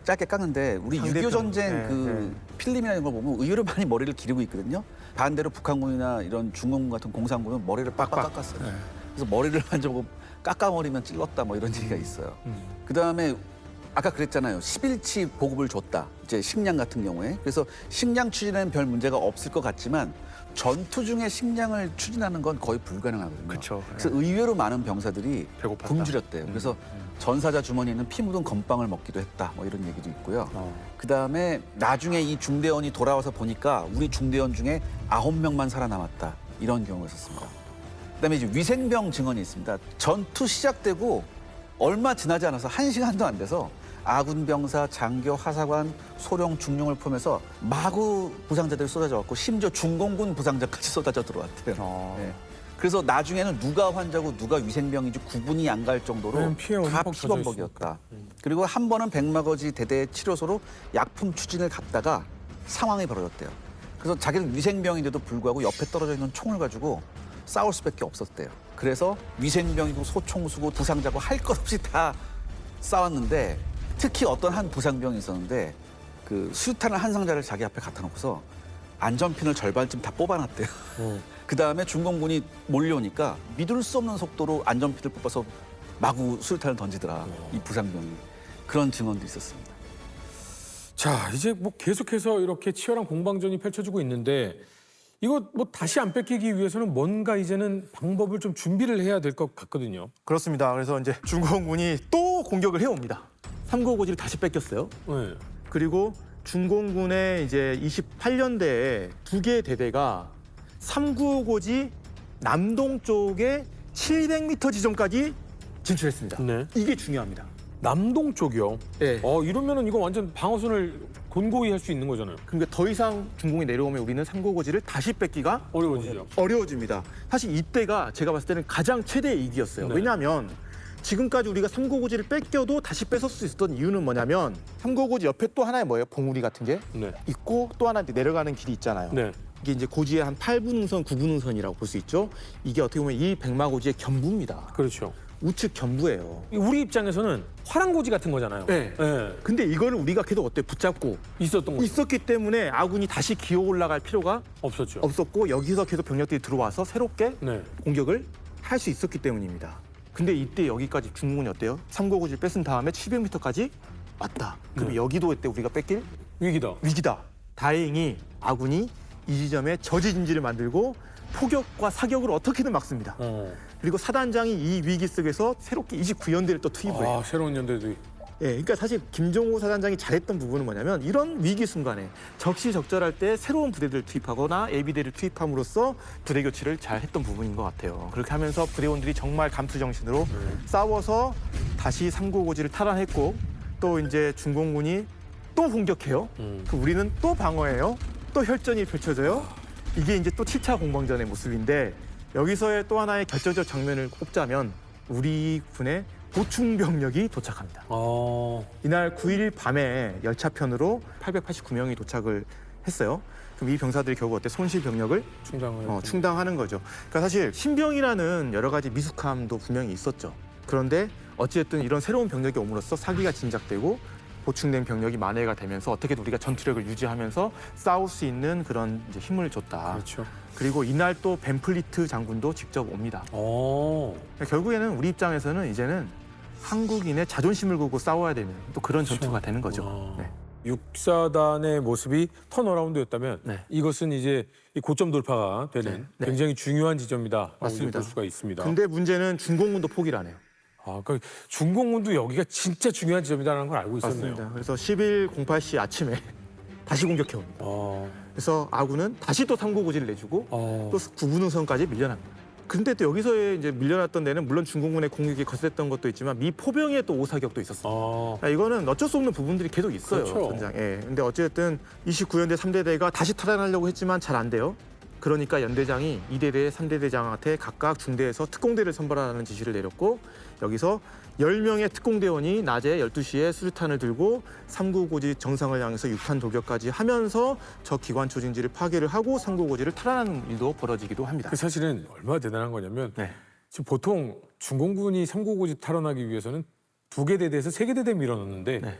짧게 깎는데 우리 상대편. 6.25 전쟁 네, 그 필름이나 이런 걸 보면 의외로 많이 머리를 기르고 있거든요. 반대로 북한군이나 이런 중공군 같은 공산군은 머리를 빡빡 깎았어요. 그래서 머리를 만져보고 깎아버리면 찔렀다 뭐 이런 얘기가 있어요. 그다음에 아까 그랬잖아요. 10일치 보급을 줬다. 이제 식량 같은 경우에. 그래서 식량 추진에는 별 문제가 없을 것 같지만 전투 중에 식량을 추진하는 건 거의 불가능하거든요. 그쵸. 그래서 의외로 많은 병사들이 배고팠다. 굶주렸대요. 그래서 전사자 주머니에 있는 피 묻은 건빵을 먹기도 했다. 뭐 이런 얘기도 있고요. 그다음에 나중에 이 중대원이 돌아와서 보니까 우리 중대원 중에 9명만 살아남았다. 이런 경우가 있었습니다. 그다음에 이제 위생병 증언이 있습니다. 전투 시작되고 얼마 지나지 않아서 1시간도 안 돼서 아군 병사, 장교, 하사관, 소령, 중령을 포함해서 마구 부상자들이 쏟아져 왔고 심지어 중공군 부상자까지 쏟아져 들어왔대요. 네. 그래서 나중에는 누가 환자고 누가 위생병인지 구분이 안 갈 정도로 피해가 다 흠뻑 피범벅이었다. 그리고 한 번은 백마거지 대대 치료소로 약품 추진을 갔다가 상황이 벌어졌대요. 그래서 자기는 위생병인데도 불구하고 옆에 떨어져 있는 총을 가지고 싸울 수밖에 없었대요. 그래서 위생병이고 소총수고 부상자고 할 것 없이 다 싸웠는데 특히 어떤 한 부상병이 있었는데 그 수류탄을 한 상자를 자기 앞에 갖다 놓고서 안전핀을 절반쯤 다 뽑아놨대요. 그 다음에 중공군이 몰려오니까 믿을 수 없는 속도로 안전핀을 뽑아서 마구 수류탄을 던지더라. 이 부상병이. 그런 증언도 있었습니다. 자, 이제 뭐 계속해서 이렇게 치열한 공방전이 펼쳐지고 있는데 이거 뭐 다시 안 뺏기기 위해서는 뭔가 이제는 방법을 좀 준비를 해야 될 것 같거든요. 그렇습니다. 그래서 이제 중공군이 또 공격을 해옵니다. 삼고고지를 다시 뺏겼어요. 네. 그리고 중공군의 이제 28년대에 2개의 대대가 삼구고지 남동 쪽에 700m 지점까지 진출했습니다. 네. 이게 중요합니다. 남동 쪽이요. 네. 이러면은 이거 완전 방어선을 곤고히 할 수 있는 거잖아요. 그러니까 더 이상 중공이 내려오면 우리는 삼고고지를 다시 뺏기가 어려워지죠. 어려워집니다. 사실 이때가 제가 봤을 때는 가장 최대의 이기였어요. 네. 왜냐하면 지금까지 우리가 삼고고지를 뺏겨도 다시 뺏을 수 있었던 이유는 뭐냐면 삼고고지 옆에 또 하나의 뭐예요? 봉우리 같은 게 네. 있고 또 하나 내려가는 길이 있잖아요. 네. 이게 이제 고지의 한 8분흥선, 9분흥선이라고 볼 수 있죠. 이게 어떻게 보면 이 백마고지의 견부입니다. 그렇죠. 우측 견부예요. 우리 입장에서는 화랑고지 같은 거잖아요. 네. 네. 근데 이거를 우리가 계속 어때 붙잡고 있었던 거죠. 있었기 때문에 아군이 다시 기어 올라갈 필요가 없었죠. 없었고 여기서 계속 병력들이 들어와서 새롭게 네. 공격을 할 수 있었기 때문입니다. 근데 이때 여기까지 중공군이 어때요? 삼고고지를 뺏은 다음에 700m까지 왔다. 그럼 네. 여기도 이때 우리가 뺏길 위기다. 위기다. 다행히 아군이 이 지점에 저지진지를 만들고 포격과 사격으로 어떻게든 막습니다. 그리고 사단장이 이 위기 속에서 새롭게 29연대를 또 투입을 해요. 새로운 연대들이. 예, 그러니까 사실 김종호 사단장이 잘했던 부분은 뭐냐면 이런 위기 순간에 적시적절할 때 새로운 부대들을 투입하거나 예비대를 투입함으로써 부대 교체를 잘 했던 부분인 것 같아요. 그렇게 하면서 부대원들이 정말 감투 정신으로 싸워서 다시 삼고고지를 탈환했고 또 이제 중공군이 또 공격해요. 그럼 우리는 또 방어해요. 또 혈전이 펼쳐져요. 이게 이제 또 7차 공방전의 모습인데 여기서의 또 하나의 결정적 장면을 꼽자면 우리 군의 보충 병력이 도착합니다. 이날 9일 밤에 열차편으로 889명이 도착을 했어요. 그럼 이 병사들이 결국 어때 손실 병력을 충당하는 거죠. 그러니까 사실 신병이라는 여러 가지 미숙함도 분명히 있었죠. 그런데 어찌됐든 이런 새로운 병력이 옴으로써 사기가 진작되고 보충된 병력이 만회가 되면서 어떻게든 우리가 전투력을 유지하면서 싸울 수 있는 그런 이제 힘을 줬다. 그렇죠. 그리고 이날 또 벤플리트 장군도 직접 옵니다. 그러니까 결국에는 우리 입장에서는 이제는 한국인의 자존심을 걸고 싸워야 되는 또 그런 전투가 되는 거죠. 네. 육사단의 모습이 턴어라운드였다면 네. 이것은 이제 이 고점 돌파가 되는 네. 굉장히 중요한 지점이다. 맞습니다. 볼 수가 있습니다. 근데 문제는 중공군도 포기를 안 해요. 그러니까 중공군도 여기가 진짜 중요한 지점이라는 걸 알고 있었네요. 맞습니다. 그래서 10일 08시 아침에 다시 공격해 옵니다. 그래서 아군은 다시 또 삼고고지를 내주고 또 구분능선까지 밀려납니다. 근데 또 여기서의 이제 밀려났던 데는 물론 중공군의 공격이 거셌던 것도 있지만 미 포병의 또 오사격도 있었어요. 이거는 어쩔 수 없는 부분들이 계속 있어요. 그렇죠. 전장에. 근데 어쨌든 29연대 3대대가 다시 탈환하려고 했지만 잘 안 돼요. 그러니까 연대장이 2대대, 3대대장한테 각각 중대에서 특공대를 선발하라는 지시를 내렸고 여기서 10명의 특공대원이 낮에 12시에 수류탄을 들고 3구고지 정상을 향해서 6탄 돌격까지 하면서 저 기관초 진지를 파괴를 하고 3구고지를 탈환하는 일도 벌어지기도 합니다. 그 사실은 얼마나 대단한 거냐면 네. 지금 보통 중공군이 3구고지 탈환하기 위해서는 2개 대대에서 3개 대대 밀어넣는데 네.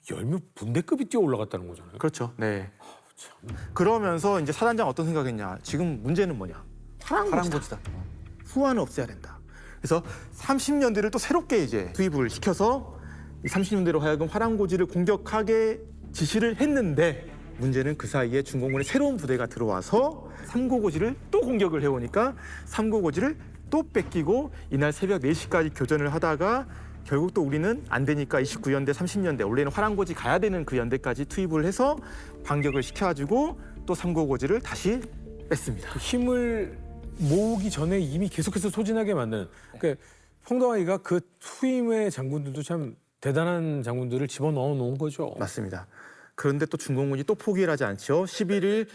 10명 분대급이 뛰어 올라갔다는 거잖아요. 그렇죠. 네. 그러면서 이제 사단장 어떤 생각했냐. 지금 문제는 뭐냐. 화랑고지다. 후환을 없애야 된다. 그래서 30년대를 또 새롭게 이제 투입을 시켜서 이 30년대로 하여금 화랑고지를 공격하게 지시를 했는데 문제는 그 사이에 중공군의 새로운 부대가 들어와서 3구고지를 또 공격을 해오니까 3구고지를 또 뺏기고 이날 새벽 4시까지 교전을 하다가 결국 또 우리는 안 되니까 29연대, 30년대 원래는 화랑고지 가야 되는 그 연대까지 투입을 해서 반격을 시켜가지고 또 3구고지를 다시 뺐습니다. 그 힘을 모으기 전에 이미 계속해서 소진하게 만드는. 그러니까 평동아이가 그 후임의 장군들도 참 대단한 장군들을 집어넣어 놓은 거죠. 맞습니다. 그런데 또 중공군이 또 포기를 하지 않죠. 11일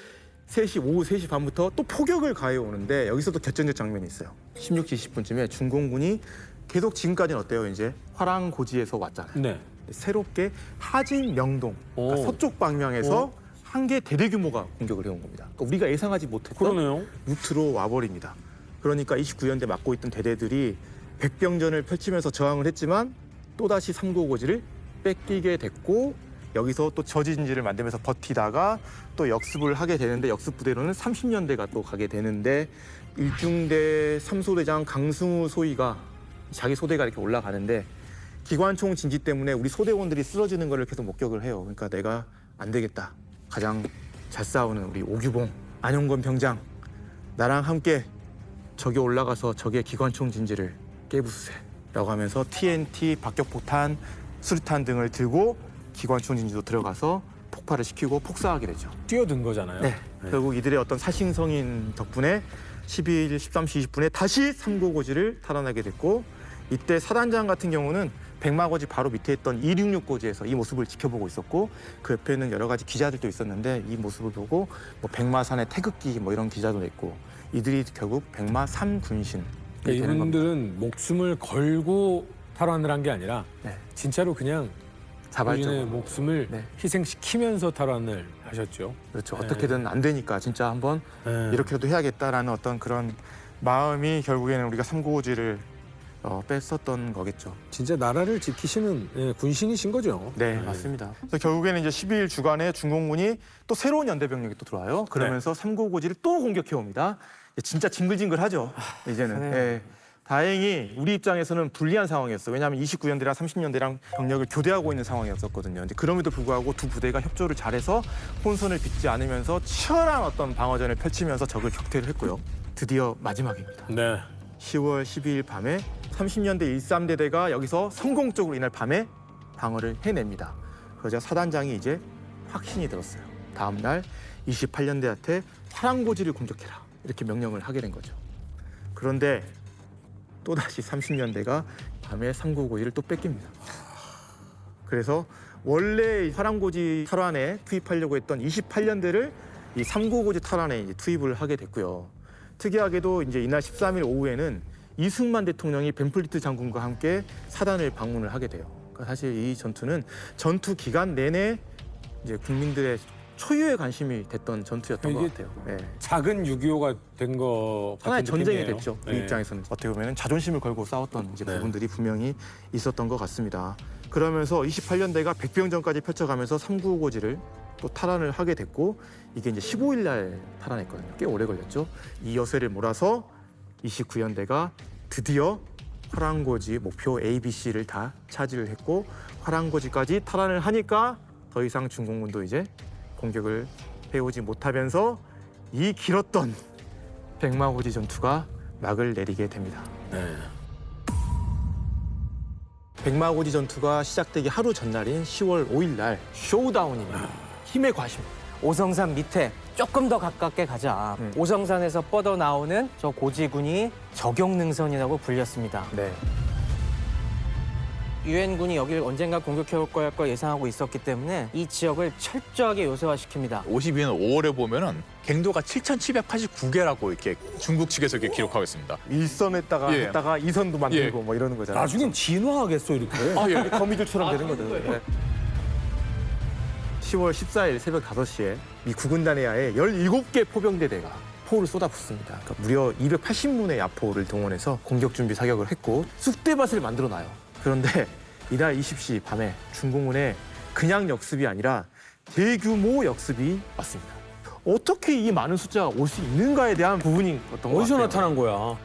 오후 3시 반부터 또 포격을 가해 오는데 여기서도 결정적 장면이 있어요. 16시 20분쯤에 중공군이 계속 지금까지는 어때요? 이제 화랑고지에서 왔잖아요. 네. 새롭게 하진 명동 그러니까 서쪽 방향에서 한 개 대대 규모가 공격을 해온 겁니다. 그러니까 우리가 예상하지 못했던 그러네요. 루트로 와버립니다. 그러니까 29연대 맡고 있던 대대들이 백병전을 펼치면서 저항을 했지만 또다시 3구고지를 뺏기게 됐고 여기서 또 저지진지를 만들면서 버티다가 또 역습을 하게 되는데 역습 부대로는 30년대가 또 가게 되는데 일중대 3소대장 강승우 소위가 자기 소대가 이렇게 올라가는데 기관총 진지 때문에 우리 소대원들이 쓰러지는 걸 계속 목격을 해요. 그러니까 내가 안 되겠다. 가장 잘 싸우는 우리 오규봉, 안용건 병장 나랑 함께 적에 올라가서 적의 기관총 진지를 깨부수세라고 하면서 TNT, 박격포탄, 수류탄 등을 들고 기관총 진지로 들어가서 폭발을 시키고 폭사하게 되죠. 뛰어든 거잖아요. 네. 결국 이들의 어떤 사신성인 덕분에 12일 13시 20분에 다시 3구고지를 탈환하게 됐고 이때 사단장 같은 경우는 백마고지 바로 밑에 있던 266고지에서 이 모습을 지켜보고 있었고 그 옆에는 여러 가지 기자들도 있었는데 이 모습을 보고 뭐 백마산의 태극기 뭐 이런 기자도 냈고 이들이 결국 백마 3군신 그러니까 이분들은 목숨을 걸고 탈환을 한 게 아니라 네. 진짜로 그냥 자발적으로 본인의 목숨을 네. 희생시키면서 탈환을 하셨죠. 그렇죠. 네. 어떻게든 안 되니까 진짜 한번 네. 이렇게라도 해야겠다라는 어떤 그런 마음이 결국에는 우리가 3구고지를 뺐었던 거겠죠. 진짜 나라를 지키시는 군신이신 거죠. 네, 맞습니다. 그래서 결국에는 이제 12일 주간에 중공군이 또 새로운 연대 병력이 또 들어와요. 그러면서 3구고지를 또 공격해 옵니다. 진짜 징글징글하죠. 이제는. 예. 다행히 우리 입장에서는 불리한 상황이었어요. 왜냐하면 29연대랑 30년대랑 병력을 교대하고 있는 상황이었었거든요. 근데 그럼에도 불구하고 두 부대가 협조를 잘해서 혼선을 빚지 않으면서 치열한 어떤 방어전을 펼치면서 적을 격퇴를 했고요. 드디어 마지막입니다. 네. 10월 12일 밤에 30년대 13대대가 여기서 성공적으로 이날 밤에 방어를 해냅니다. 그러자 사단장이 이제 확신이 들었어요. 다음 날 28년대한테 화랑고지를 공격해라 이렇게 명령을 하게 된 거죠. 그런데 또다시 30년대가 밤에 3구고지를 또 뺏깁니다. 그래서 원래 화랑고지 탈환에 투입하려고 했던 28년대를 이 3구고지 탈환에 이제 투입을 하게 됐고요. 특이하게도 이제 이날 13일 오후에는 이승만 대통령이 벤플리트 장군과 함께 사단을 방문을 하게 돼요. 그러니까 사실 이 전투는 전투 기간 내내 이제 국민들의 초유의 관심이 됐던 전투였던 것 이게 같아요. 네. 작은 6.25가 된 거 같은 하나의 전쟁이 느낌이에요. 됐죠. 우리 네. 입장에서는 어떻게 보면 자존심을 걸고 싸웠던 이제 네. 부분들이 분명히 있었던 것 같습니다. 그러면서 28년대가 백병전까지 펼쳐가면서 3구고지를 또 탈환을 하게 됐고 이게 이제 15일 날 탈환했거든요. 꽤 오래 걸렸죠. 이 여세를 몰아서 29년대가 드디어 화랑고지 목표 A, B, C를 다 차지를 했고 화랑고지까지 탈환을 하니까 더 이상 중공군도 이제 공격을 해오지 못하면서 이 길었던 백마고지 전투가 막을 내리게 됩니다. 네. 백마고지 전투가 시작되기 하루 전날인 10월 5일 날 쇼다운입니다. 힘의 과심. 오성산 밑에 조금 더 가깝게 가자. 오성산에서 뻗어나오는 저 고지군이 적용능선이라고 불렸습니다. 네. 유엔군이 여기를 언젠가 공격해올 걸 예상하고 있었기 때문에 이 지역을 철저하게 요새화시킵니다. 52년 5월에 보면은 갱도가 7,789개라고 이렇게 중국 측에서 이렇게 기록하고 있습니다. 일선했다가 예. 했다가 이선도 만들고 뭐 이러는 거잖아요. 나중엔 진화하겠어 이렇게. 아, 예. 거미줄처럼 되는 거죠. 네. 10월 14일 새벽 5시에 미 구군단의 야에 17개 포병대대가 포를 쏟아붓습니다. 그러니까 무려 280문의 야포를 동원해서 공격 준비 사격을 했고 쑥대밭을 만들어 놔요. 그런데 이날 20시 밤에 중공군의 그냥 역습이 아니라 대규모 역습이 왔습니다. 어떻게 이 많은 숫자가 올 수 있는가에 대한 부분이 어떤 것 어디서 같아요. 나타난 거야?